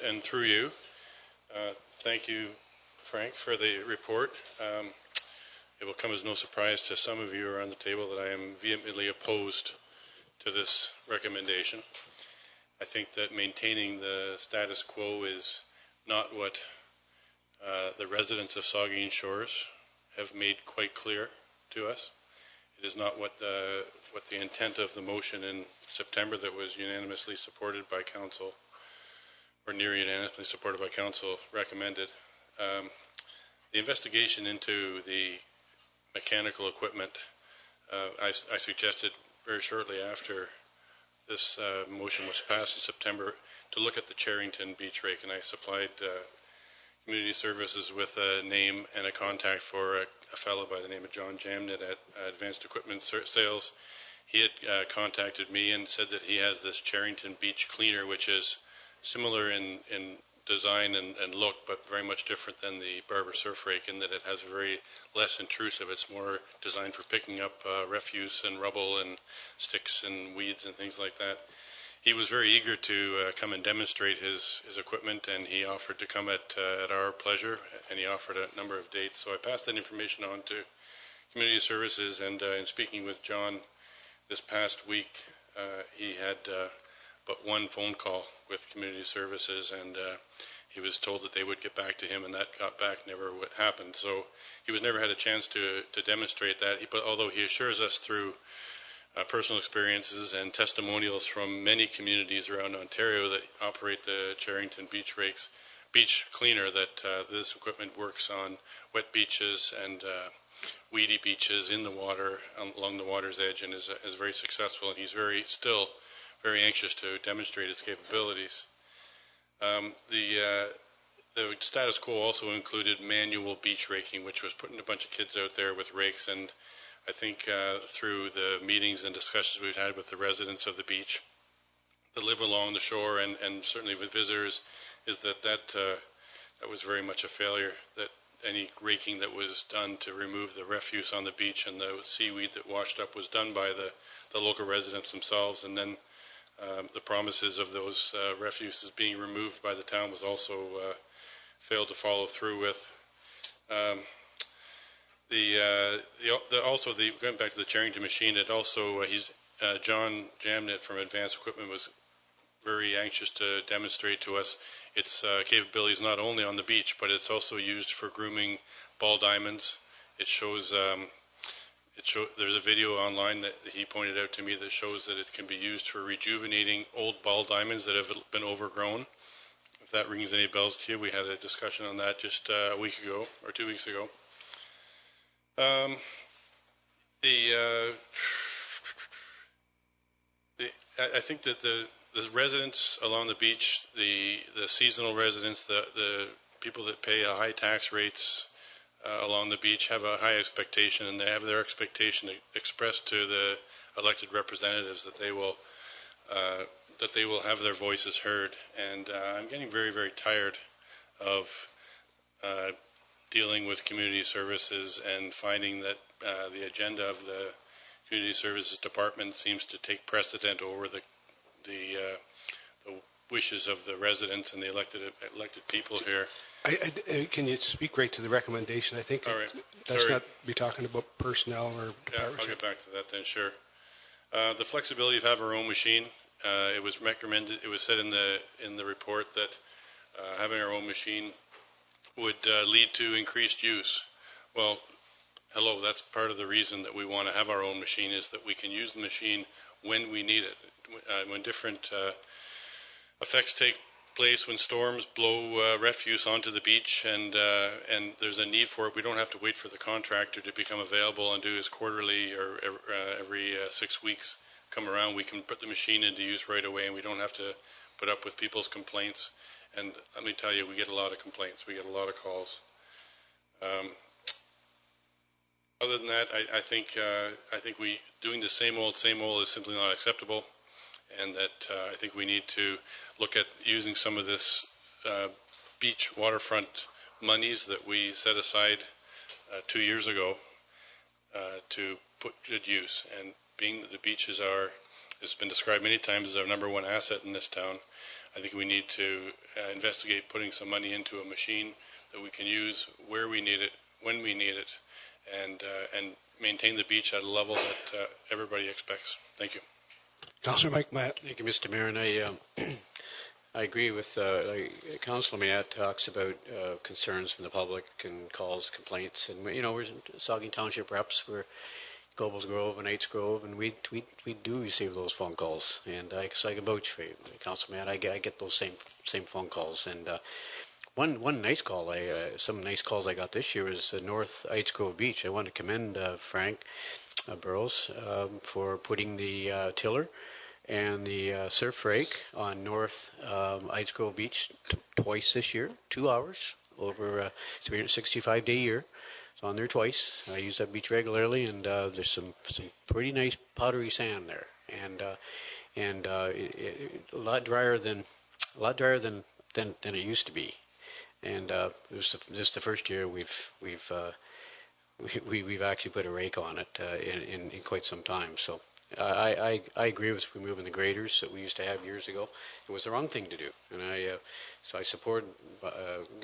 and through you, thank you, Frank, for the report. It will come as no surprise to some of you around the table that I am vehemently opposed to this recommendation. I think that maintaining the status quo is not what the residents of Saugeen Shores have made quite clear to us. It is not what the intent of the motion in September that was unanimously supported by council, or near unanimously supported by council, recommended. The investigation into the mechanical equipment, I suggested very shortly after this motion was passed in September to look at the Cherrington Beach Rake, and I supplied Community Services with a name and a contact for a fellow by the name of John Jamnett at Advanced Equipment Sales. He had contacted me and said that he has this Cherrington Beach Cleaner, which is similar in design and look, but very much different than the Barber Surf Rake in that it has very less intrusive. It's more designed for picking up refuse and rubble and sticks and weeds and things like that. He was very eager to come and demonstrate his equipment, and he offered to come at our pleasure, and he offered a number of dates. So I passed that information on to Community Services, and in speaking with John this past week, he had but one phone call with Community Services, and he was told that they would get back to him, and that got back never happened. So he was never had a chance to demonstrate that. But although he assures us through personal experiences and testimonials from many communities around Ontario that operate the Cherrington Beach Cleaner, that this equipment works on wet beaches and weedy beaches in the water, along the water's edge, and is very successful. And he's still very anxious to demonstrate its capabilities. The status quo also included manual beach raking, which was putting a bunch of kids out there with rakes, and I think through the meetings and discussions we've had with the residents of the beach that live along the shore, and certainly with visitors, is that was very much a failure, that any raking that was done to remove the refuse on the beach and the seaweed that washed up was done by the local residents themselves, and then the promises of those refuses being removed by the town was also failed to follow through with. Going back to the Cherrington machine, it also John Jamnett from Advanced Equipment was very anxious to demonstrate to us its capabilities not only on the beach, but it's also used for grooming ball diamonds. It shows. There's a video online that he pointed out to me that shows that it can be used for rejuvenating old ball diamonds that have been overgrown. If that rings any bells to you, we had a discussion on that just a week ago or 2 weeks ago. I think that the residents along the beach, the seasonal residents, the people that pay high tax rates along the beach have a high expectation, and they have their expectation expressed to the elected representatives that they will have their voices heard. And I'm getting very, very tired of dealing with Community Services and finding that the agenda of the Community Services Department seems to take precedent over the wishes of the residents and the elected people here. Can you speak right to the recommendation? I think let's not be talking about personnel or departments. Yeah, I'll get back to that then, sure. The flexibility of having our own machine, it was recommended, it was said in the report that having our own machine would lead to increased use. Well, hello, that's part of the reason that we want to have our own machine, is that we can use the machine when we need it. When different effects take place, when storms blow refuse onto the beach and there's a need for it, we don't have to wait for the contractor to become available and do his quarterly or every 6 weeks come around. We can put the machine into use right away, and we don't have to put up with people's complaints. And let me tell you, we get a lot of complaints. We get a lot of calls. Other than that, I think we doing the same old is simply not acceptable, and that I think we need to look at using some of this beach waterfront monies that we set aside 2 years ago to put good use. And being that the beaches are, it's been described many times as our #1 asset in this town, I think we need to investigate putting some money into a machine that we can use where we need it, when we need it, and maintain the beach at a level that everybody expects. Thank you. Councillor Mike Matt. Thank you, Mr. Mayor. And I agree with Councillor Matt talks about concerns from the public and calls, complaints, and we're in Saugeen Township reps, we're Gobles Grove and Eights Grove, and we do receive those phone calls, and I can vouch for you, Councillor Matt. I get those same phone calls, and one nice call, some nice calls I got this year was North Eights Grove Beach. I want to commend Frank Burrows for putting the tiller and the surf rake on North Eights Grove Beach twice this year, 2 hours over a 365-day year. It's on there twice. I use that beach regularly, and there's some pretty nice powdery sand there, and a lot drier than it used to be. And this is the first year we've actually put a rake on it in quite some time. So I agree with removing the graders that we used to have years ago. It was the wrong thing to do, and so I support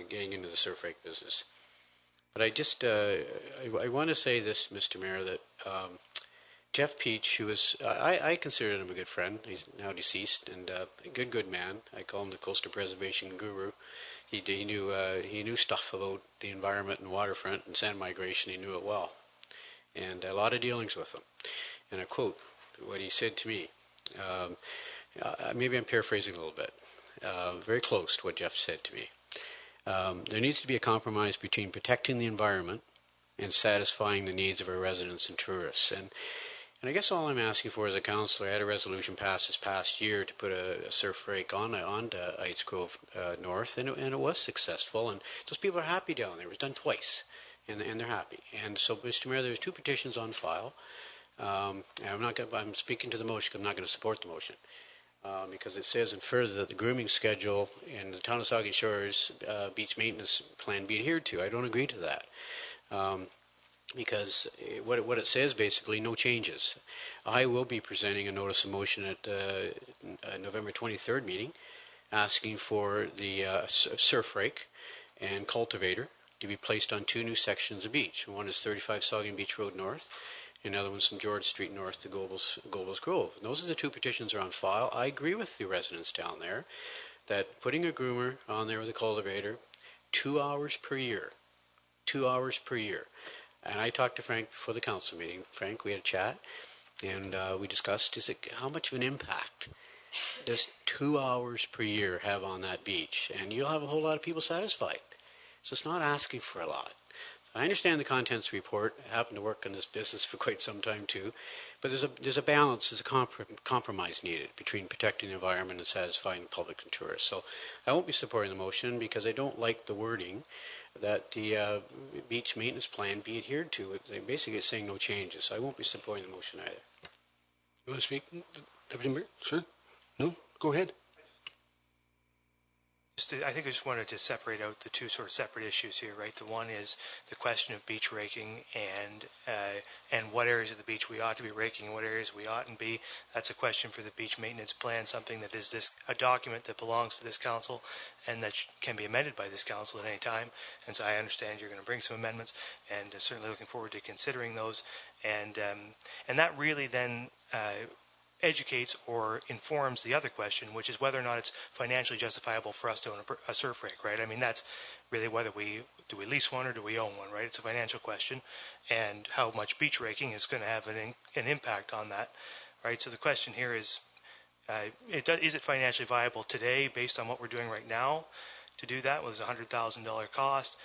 getting into the surf rake business. But I just I want to say this, Mr. Mayor, that Jeff Peach, who was I considered him a good friend. He's now deceased, and a good man. I call him the coastal preservation guru. He knew stuff about the environment and waterfront and sand migration. He knew it well, and a lot of dealings with him. And I quote what he said to me. Maybe I'm paraphrasing a little bit. Very close to what Jeff said to me. There needs to be a compromise between protecting the environment and satisfying the needs of our residents and tourists. And I guess all I'm asking for as a councillor, I had a resolution passed this past year to put a surf rake onto Eights Grove North, and it was successful, and those people are happy down there. It was done twice, and they're happy. And so, Mr. Mayor, there's 2 petitions on file. And I'm speaking to the motion. I'm not going to support the motion because it says in further that the grooming schedule in the town of Saugeen Shores beach maintenance plan be adhered to. I don't agree to that. Because what it says basically, no changes. I will be presenting a notice of motion at November 23rd meeting asking for the surf rake and cultivator to be placed on 2 new sections of beach. One is 35 Saugeen Beach Road North, and the other one's from George Street North to Gobles Grove. And those are the 2 petitions that are on file. I agree with the residents down there that putting a groomer on there with a cultivator, 2 hours per year, 2 hours per year. And I talked to Frank before the council meeting. Frank, we had a chat, and we discussed, how much of an impact does 2 hours per year have on that beach? And you'll have a whole lot of people satisfied. So it's not asking for a lot. I understand the contents report. I happen to work in this business for quite some time too. But there's a balance, there's a compromise needed between protecting the environment and satisfying the public and tourists. So I won't be supporting the motion because I don't like the wording that the beach maintenance plan be adhered to. They basically saying no changes, so I won't be supporting the motion either. You want to speak, Deputy Mayor? Sir? No? Go ahead. I think I just wanted to separate out the 2 sort of separate issues here, right? The one is the question of beach raking and what areas of the beach we ought to be raking and what areas we oughtn't be. That's a question for the beach maintenance plan, something that is a document that belongs to this council and that can be amended by this council at any time. And so I understand you're going to bring some amendments, and certainly looking forward to considering those. And that really then educates or informs the other question, which is whether or not it's financially justifiable for us to own a surf rake, right? I mean, that's really whether do we lease one or do we own one, right? It's a financial question, and how much beach raking is going to have an impact on that, right? So the question here is, is it financially viable today based on what we're doing right now to do that? Well, there's a $100,000 cost.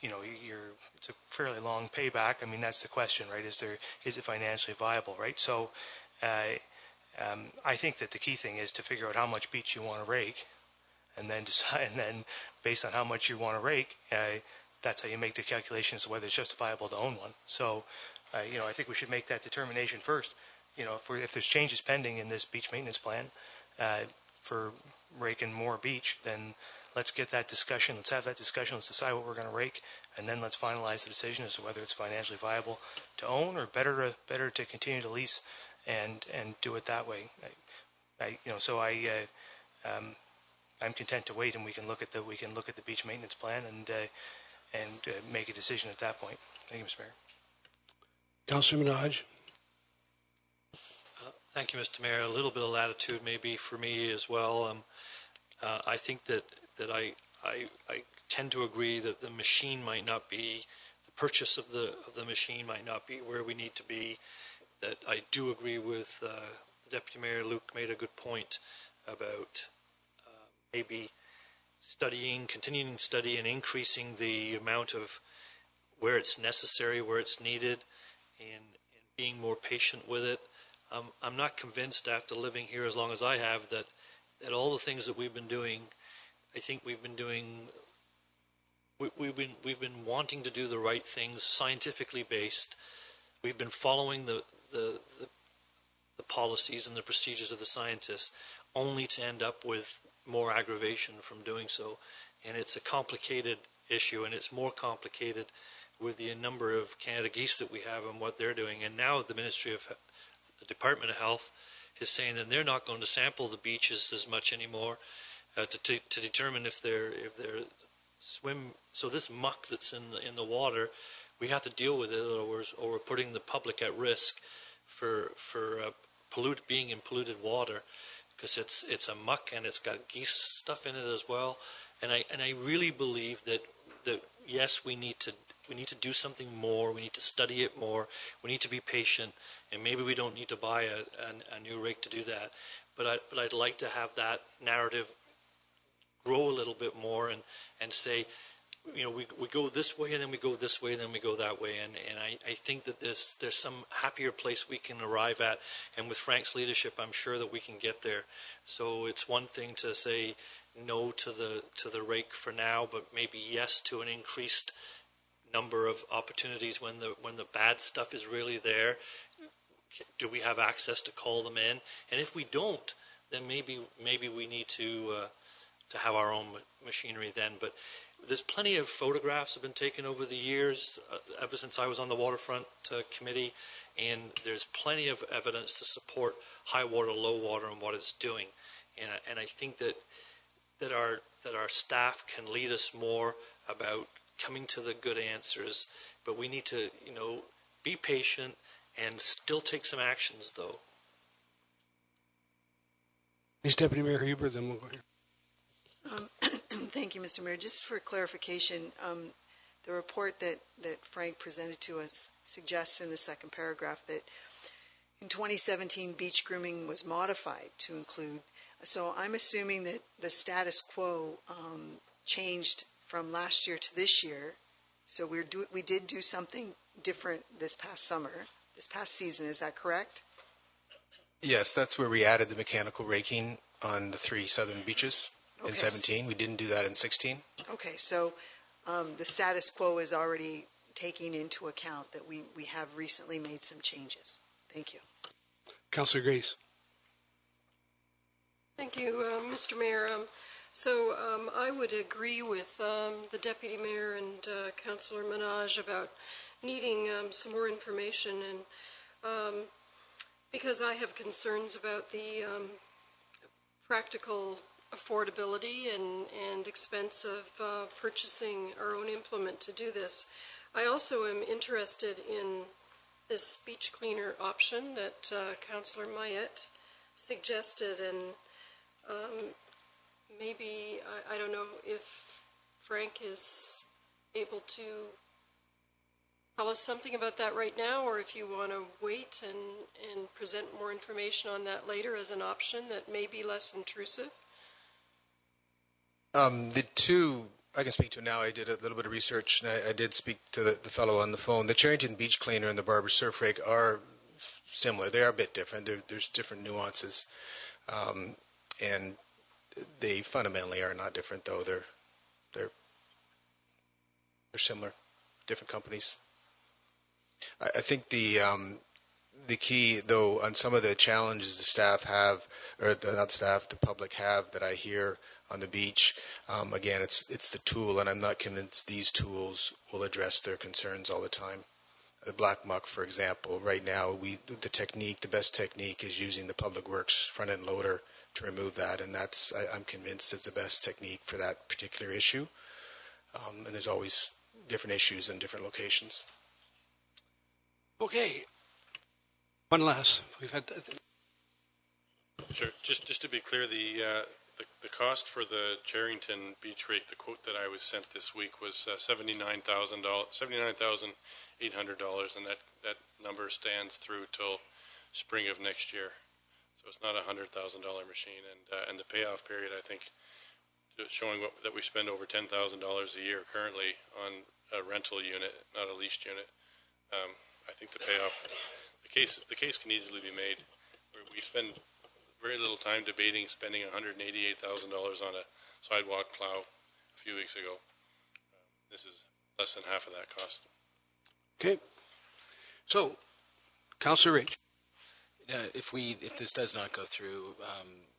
It's a fairly long payback. I mean, that's the question, right? Is it financially viable, right? So I think that the key thing is to figure out how much beach you want to rake, and then decide, and then based on how much you want to rake, that's how you make the calculations of whether it's justifiable to own one. So, I think we should make that determination first. If there's changes pending in this beach maintenance plan for raking more beach, then let's get that discussion. Let's have that discussion. Let's decide what we're going to rake, and then let's finalize the decision as to whether it's financially viable to own or better to continue to lease and do it that way. I'm content to wait, and we can look at the beach maintenance plan and make a decision at that point. Thank you, Mr. Mayor. Councillor Minaj. Thank you, Mr. Mayor. A little bit of latitude maybe for me as well. I think that I tend to agree that the machine might not be, the purchase of the machine might not be where we need to be. That I do agree with Deputy Mayor Luke made a good point about maybe continuing to study and increasing the amount of where it's necessary, where it's needed, and being more patient with it. I'm not convinced after living here as long as I have that all the things that we've been doing, I think we've been wanting to do the right things, scientifically based. We've been following the policies and the procedures of the scientists, only to end up with more aggravation from doing so. And it's a complicated issue, and it's more complicated with the number of Canada Geese that we have and what they're doing. And now the Department of Health is saying that they're not going to sample the beaches as much anymore to determine if they're swim. So this muck that's in the water, we have to deal with it, or we're putting the public at risk for being in polluted water, because it's a muck and it's got geese stuff in it as well. And I really believe that yes, we need to do something more. We need to study it more. We need to be patient, and maybe we don't need to buy a new rake to do that. But I'd like to have that narrative grow a little bit more and say, you know, we go this way, and then we go this way, and then we go that way. And I think that there's some happier place we can arrive at. And with Frank's leadership, I'm sure that we can get there. So it's one thing to say no to the rake for now, but maybe yes to an increased number of opportunities when the bad stuff is really there. Do we have access to call them in? And if we don't, then maybe we need to have our own machinery then. But there's plenty of photographs have been taken over the years, ever since I was on the waterfront committee, and there's plenty of evidence to support high water, low water, and what it's doing. And I think that our staff can lead us more about coming to the good answers, but we need to, you know, be patient and still take some actions, though. Please, Deputy Mayor Huber, then we'll go here. Thank you, Mr. Mayor. Just for clarification, the report that Frank presented to us suggests in the second paragraph that in 2017 beach grooming was modified to include. So I'm assuming that the status quo changed from last year to this year. So we did do something different this past summer, this past season. Is that correct? Yes, that's where we added the mechanical raking on the 3 southern beaches in 17. We didn't do that in 16. Okay, so the status quo is already taking into account that we have recently made some changes. Thank you. Councillor Grace. Thank you, Mr. Mayor. So I would agree with the Deputy Mayor and Councillor Minaj about needing some more information, and because I have concerns about the practical affordability and expense of purchasing our own implement to do this. I also am interested in this beach cleaner option that Councillor Mayette suggested, and maybe, I don't know if Frank is able to tell us something about that right now, or if you want to wait and present more information on that later as an option that may be less intrusive. The two I can speak to now, I did a little bit of research, and I did speak to the fellow on the phone. The Charrington Beach Cleaner and the Barber Surf Rake are similar. They are a bit different. There's different nuances, and they fundamentally are not different, though. They're similar, different companies. I think the key, though, on some of the challenges the staff have, or not staff, the public have, that I hear on the beach, again, it's the tool, and I'm not convinced these tools will address their concerns all the time. The black muck, for example, right now, the best technique is using the Public Works front-end loader to remove that, and that's, I'm convinced, is the best technique for that particular issue. And there's always different issues in different locations. Okay. One last. We've had. Sure. Just to be clear, the cost for the Charrington Beach rate, the quote that I was sent this week was $79,800, and that number stands through till spring of next year. So it's not a $100,000 machine, and the payoff period, I think, showing that we spend over $10,000 a year currently on a rental unit, not a leased unit. I think the payoff, the case can easily be made. We spend very little time debating spending $188,000 on a sidewalk plow a few weeks ago. This is less than half of that cost. Okay. So, Councillor Rich. If this does not go through,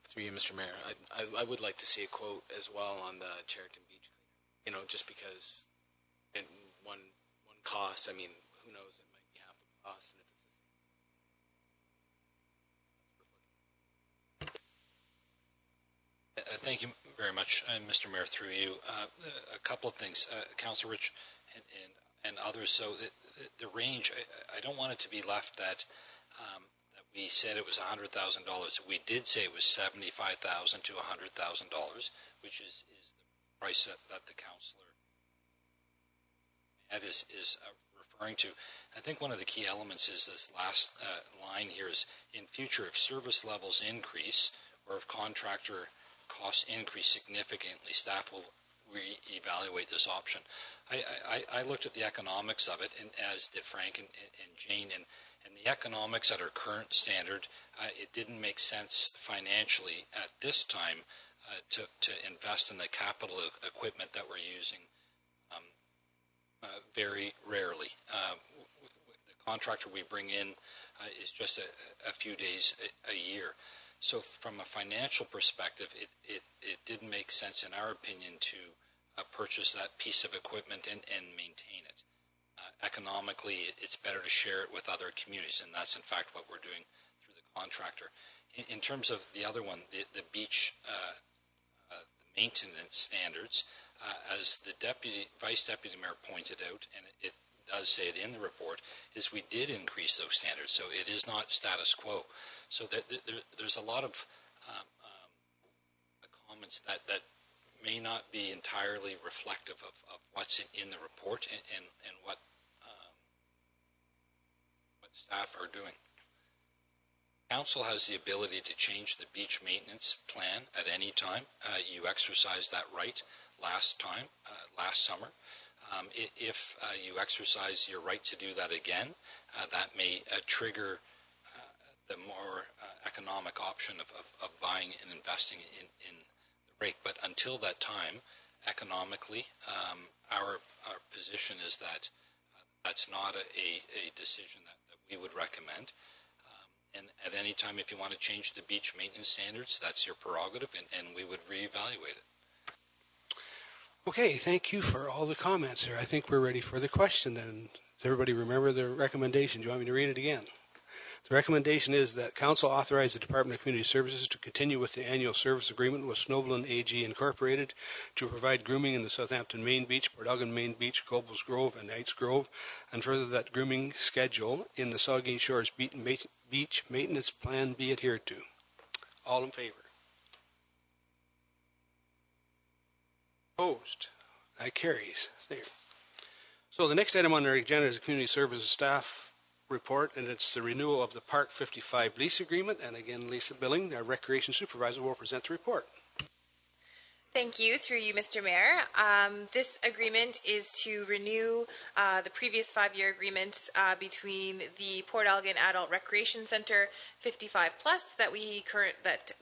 through you, Mr. Mayor, I would like to see a quote as well on the Charrington Beach cleaner. You know, just because in one cost, I mean, who knows, it might be half the cost, and if it's the same. Thank you very much, Mr. Mayor, through you. A couple of things, Councillor Rich and others. So the range, I don't want it to be left that we said it was $100,000. We did say it was $75,000 to $100,000, which is the price that the councillor is referring to. I think one of the key elements is this last line here is, in future, if service levels increase or if contractor costs increase significantly, staff will reevaluate this option. I looked at the economics of it, and as did Frank and Jane, and the economics at our current standard, it didn't make sense financially at this time to invest in the capital equipment that we're using very rarely. The contractor we bring in is just a few days a year. So from a financial perspective, it didn't make sense, in our opinion, to purchase that piece of equipment and maintain it. Economically, it's better to share it with other communities, and that's in fact what we're doing through the contractor. In terms of the other one, the beach maintenance standards, as the Vice Deputy Mayor pointed out, and it does say it in the report, is we did increase those standards, so it is not status quo. So that there's a lot of comments that may not be entirely reflective of what's in the report and what staff are doing. Council has the ability to change the beach maintenance plan at any time. You exercised that right last summer. If you exercise your right to do that again, that may trigger the more economic option of buying and investing in the rate. But until that time, economically, our position is that that's not a decision that we would recommend. And at any time, if you want to change the beach maintenance standards, that's your prerogative, and we would reevaluate it. Okay, thank you for all the comments there. I think we're ready for the question then. Does everybody remember the recommendation? Do you want me to read it again? The recommendation is that Council authorize the Department of Community Services to continue with the annual service agreement with Snowblin AG Incorporated to provide grooming in the Southampton Main Beach, Port Elgin Main Beach, Gobles Grove, and Knights Grove, and further that grooming schedule in the Saugeen Shores Beach maintenance plan be adhered to. All in favor? Opposed? That carries. There. So the next item on our agenda is the Community Services Staff report, and it's the renewal of the Park 55 lease agreement. And again, Lisa Billing, our Recreation Supervisor, will present the report. Thank you. Through you, Mr. Mayor. This agreement is to renew the previous 5-year agreement between the Port Elgin Adult Recreation Center 55 Plus that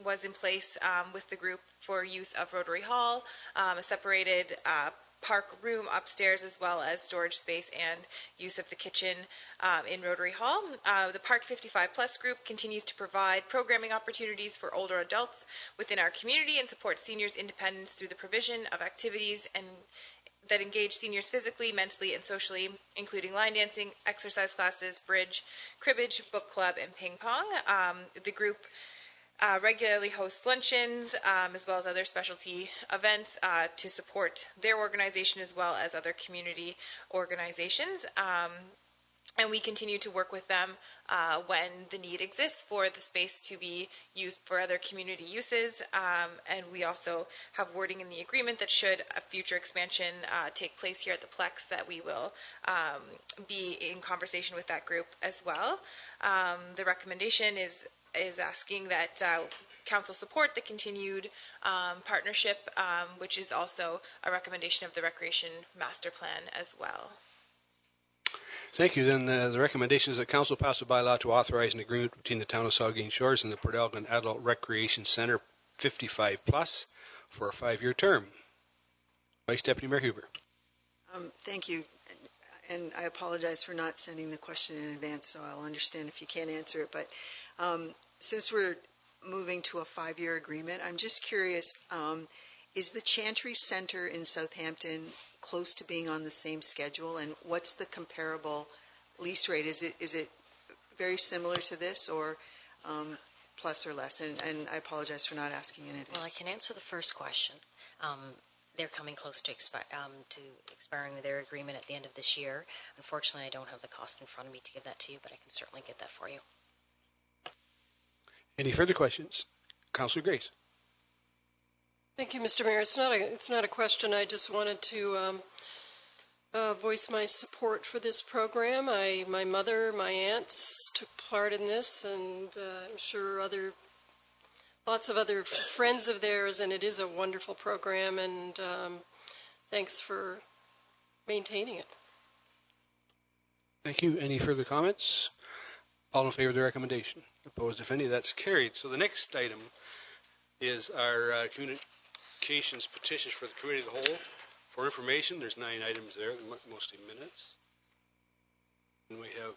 was in place with the group for use of Rotary Hall, a separated park room upstairs, as well as storage space and use of the kitchen in Rotary Hall. The Park 55 Plus group continues to provide programming opportunities for older adults within our community and support seniors' independence through the provision of activities that engage seniors physically, mentally, and socially, including line dancing, exercise classes, bridge, cribbage, book club, and ping pong. The group regularly host luncheons as well as other specialty events to support their organization as well as other community organizations. And we continue to work with them when the need exists for the space to be used for other community uses. And we also have wording in the agreement that should a future expansion take place here at the Plex, that we will be in conversation with that group as well. The recommendation is asking that Council support the continued partnership, which is also a recommendation of the Recreation Master Plan as well. Thank you. Then the recommendation is that Council pass a bylaw to authorize an agreement between the Town of Saugeen Shores and the Port Elgin Adult Recreation Centre 55 Plus for a 5-year term. Vice Deputy Mayor Huber. Thank you. And I apologize for not sending the question in advance, so I'll understand if you can't answer it. But since we're moving to a 5-year agreement, I'm just curious, is the Chantry Center in Southampton close to being on the same schedule, and what's the comparable lease rate? Is it very similar to this, or plus or less? And I apologize for not asking in advance. Well, I can answer the first question. They're coming close to expiring with their agreement at the end of this year. Unfortunately, I don't have the cost in front of me to give that to you, but I can certainly get that for you. Any further questions? Councillor Grace. Thank you, Mr. Mayor. It's not a question. I just wanted to voice my support for this program. My mother, my aunts took part in this, and I'm sure lots of other friends of theirs, and it is a wonderful program, and thanks for maintaining it. Thank you. Any further comments? All in favor of the recommendation? Opposed, if any? That's carried. So the next item is our communications petitions for the committee of the whole. For information, there's 9 items there, mostly minutes. And we have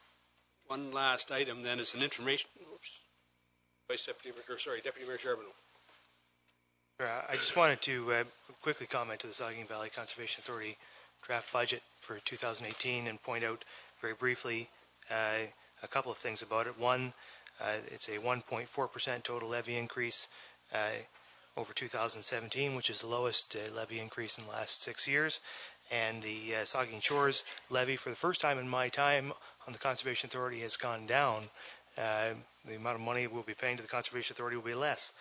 one last item then. It's an information. Oops. Deputy Mayor Charbonneau. I just wanted to quickly comment to the Saugeen Valley Conservation Authority draft budget for 2018 and point out very briefly a couple of things about it. One, it's a 1.4% total levy increase over 2017, which is the lowest levy increase in the last 6 years. And the Saugeen Shores levy, for the first time in my time on the Conservation Authority, has gone down. The amount of money we'll be paying to the Conservation Authority will be less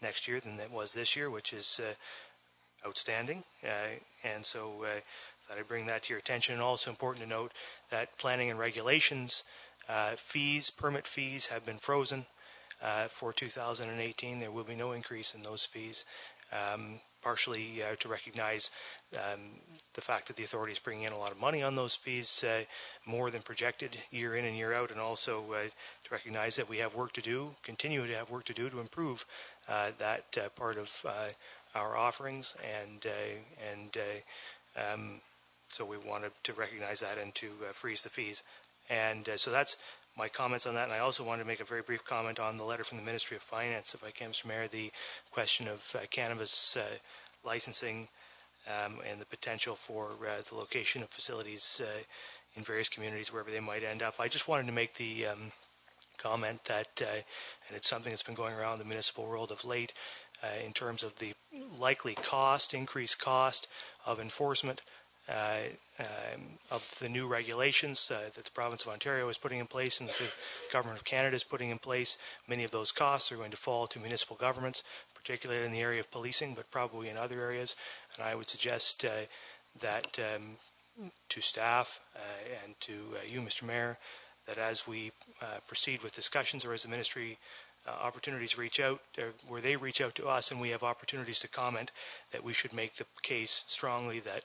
next year than it was this year, which is outstanding. And so thought I'd bring that to your attention. And also important to note that planning and regulations permit fees have been frozen for 2018. There will be no increase in those fees, partially to recognize the fact that the authority is bringing in a lot of money on those fees, more than projected year in and year out, and also to recognize that we have work to do, continue to have work to do to improve that part of our offerings, and so we wanted to recognize that and to freeze the fees. And so that's my comments on that. And I also wanted to make a very brief comment on the letter from the Ministry of Finance, if I can, Mr. Mayor, the question of cannabis licensing and the potential for the location of facilities in various communities, wherever they might end up. I just wanted to make the comment that, and it's something that's been going around the municipal world of late, in terms of the likely increased cost of enforcement of the new regulations that the province of Ontario is putting in place and the government of Canada is putting in place. Many of those costs are going to fall to municipal governments, particularly in the area of policing, but probably in other areas. And I would suggest that to staff and to you, Mr. Mayor, that as we proceed with discussions, or as the ministry opportunities reach out, where they reach out to us and we have opportunities to comment, that we should make the case strongly that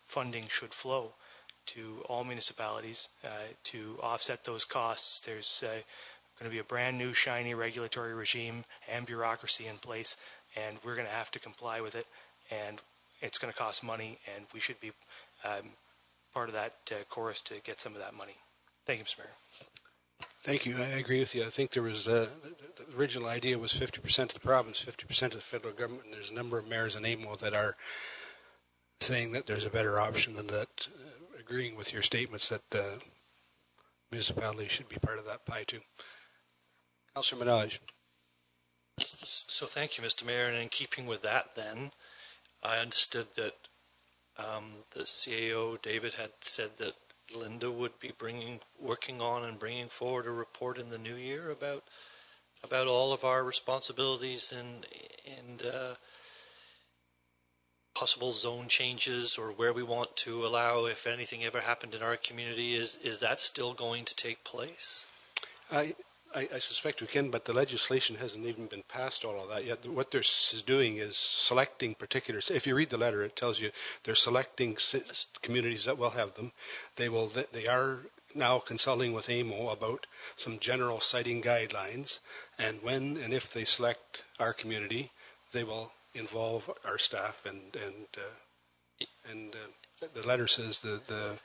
funding should flow to all municipalities to offset those costs. There's going to be a brand new shiny regulatory regime and bureaucracy in place, and we're going to have to comply with it, and it's going to cost money, and we should be part of that chorus to get some of that money. Thank you, Mr. Mayor. Thank you. I agree with you. I think there was the original idea was 50% of the province, 50% of the federal government, and there's a number of mayors in AMO that are saying that there's a better option than that, agreeing with your statements that municipalities should be part of that pie too. Councillor Minaj. So thank you, Mr. Mayor. And in keeping with that, then, I understood that the CAO, David, had said that Linda would be working on and bringing forward a report in the new year about all of our responsibilities and possible zone changes, or where we want to allow, if anything ever happened in our community. Is that still going to take place? I suspect we can, but the legislation hasn't even been passed all of that yet. What they're doing is selecting particular, if you read the letter, it tells you they're selecting communities that will have them. They are now consulting with AMO about some general siting guidelines, and when and if they select our community, they will involve our staff, and the letter says the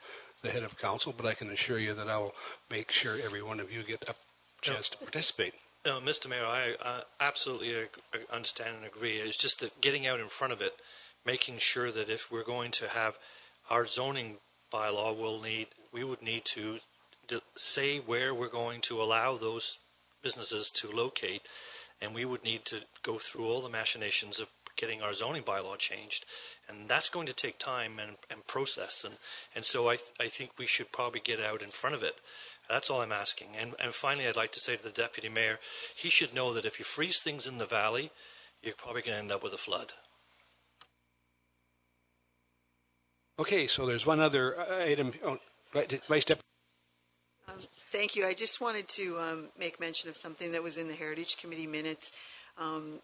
head of council, but I can assure you that I will make sure every one of you get a chance to participate. No, Mr. Mayor, I absolutely understand and agree. It's just that getting out in front of it, making sure that if we're going to have our zoning bylaw, we would need to say where we're going to allow those businesses to locate, and we would need to go through all the machinations of getting our zoning bylaw changed, and that's going to take time and process, and so I think we should probably get out in front of it. That's all I'm asking. And finally, I'd like to say to the Deputy Mayor, he should know that if you freeze things in the valley, you're probably going to end up with a flood. Okay, so there's one other item. Vice Deputy. Thank you. I just wanted to make mention of something that was in the Heritage Committee minutes.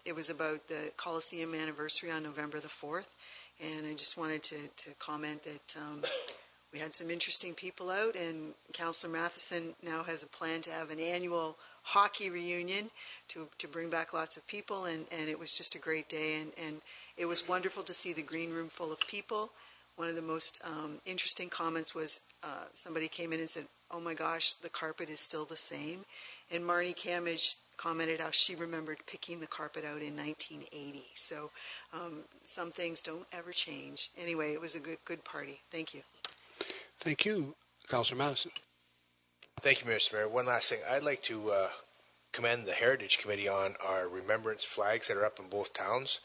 It was about the Coliseum anniversary on November the 4th, and I just wanted to comment that we had some interesting people out, and Councillor Matheson now has a plan to have an annual hockey reunion to bring back lots of people, and it was just a great day, and it was wonderful to see the green room full of people. One of the most interesting comments was somebody came in and said, "Oh my gosh, the carpet is still the same," and Marnie Camage commented how she remembered picking the carpet out in 1980. So some things don't ever change. Anyway, it was a good party. Thank you. Thank you, Councillor Madison. Thank you, Mr. Mayor. One last thing. I'd like to commend the Heritage Committee on our remembrance flags that are up in both towns.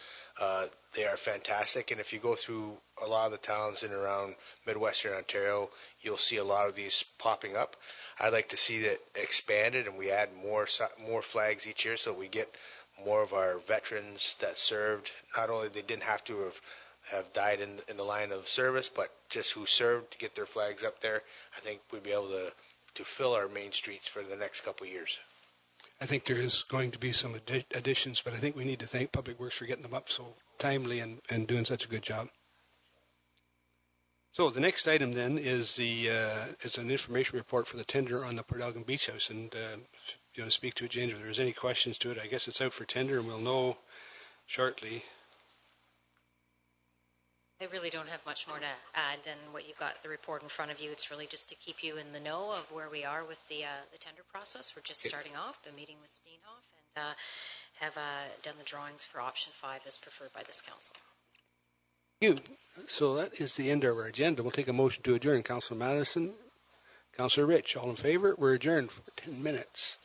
They are fantastic, and if you go through a lot of the towns in and around Midwestern Ontario, you'll see a lot of these popping up. I'd like to see that expanded, and we add more flags each year, so we get more of our veterans that served. Not only they didn't have to have died in the line of service, but just who served, to get their flags up there. I think we'd be able to fill our main streets for the next couple of years. I think there is going to be some additions, but I think we need to thank Public Works for getting them up so timely and doing such a good job. So the next item then is it's an information report for the tender on the Port Elgin Beach House, and if you want to speak to it, James, if there's any questions to it, I guess it's out for tender, and we'll know shortly. I really don't have much more to add than what you've got the report in front of you. It's really just to keep you in the know of where we are with the tender process. We're just starting off, been meeting with Steenhoff, and have done the drawings for option 5 as preferred by this council. Thank you. So that is the end of our agenda. We'll take a motion to adjourn. Councillor Madison, Councillor Rich, all in favor? We're adjourned for 10 minutes.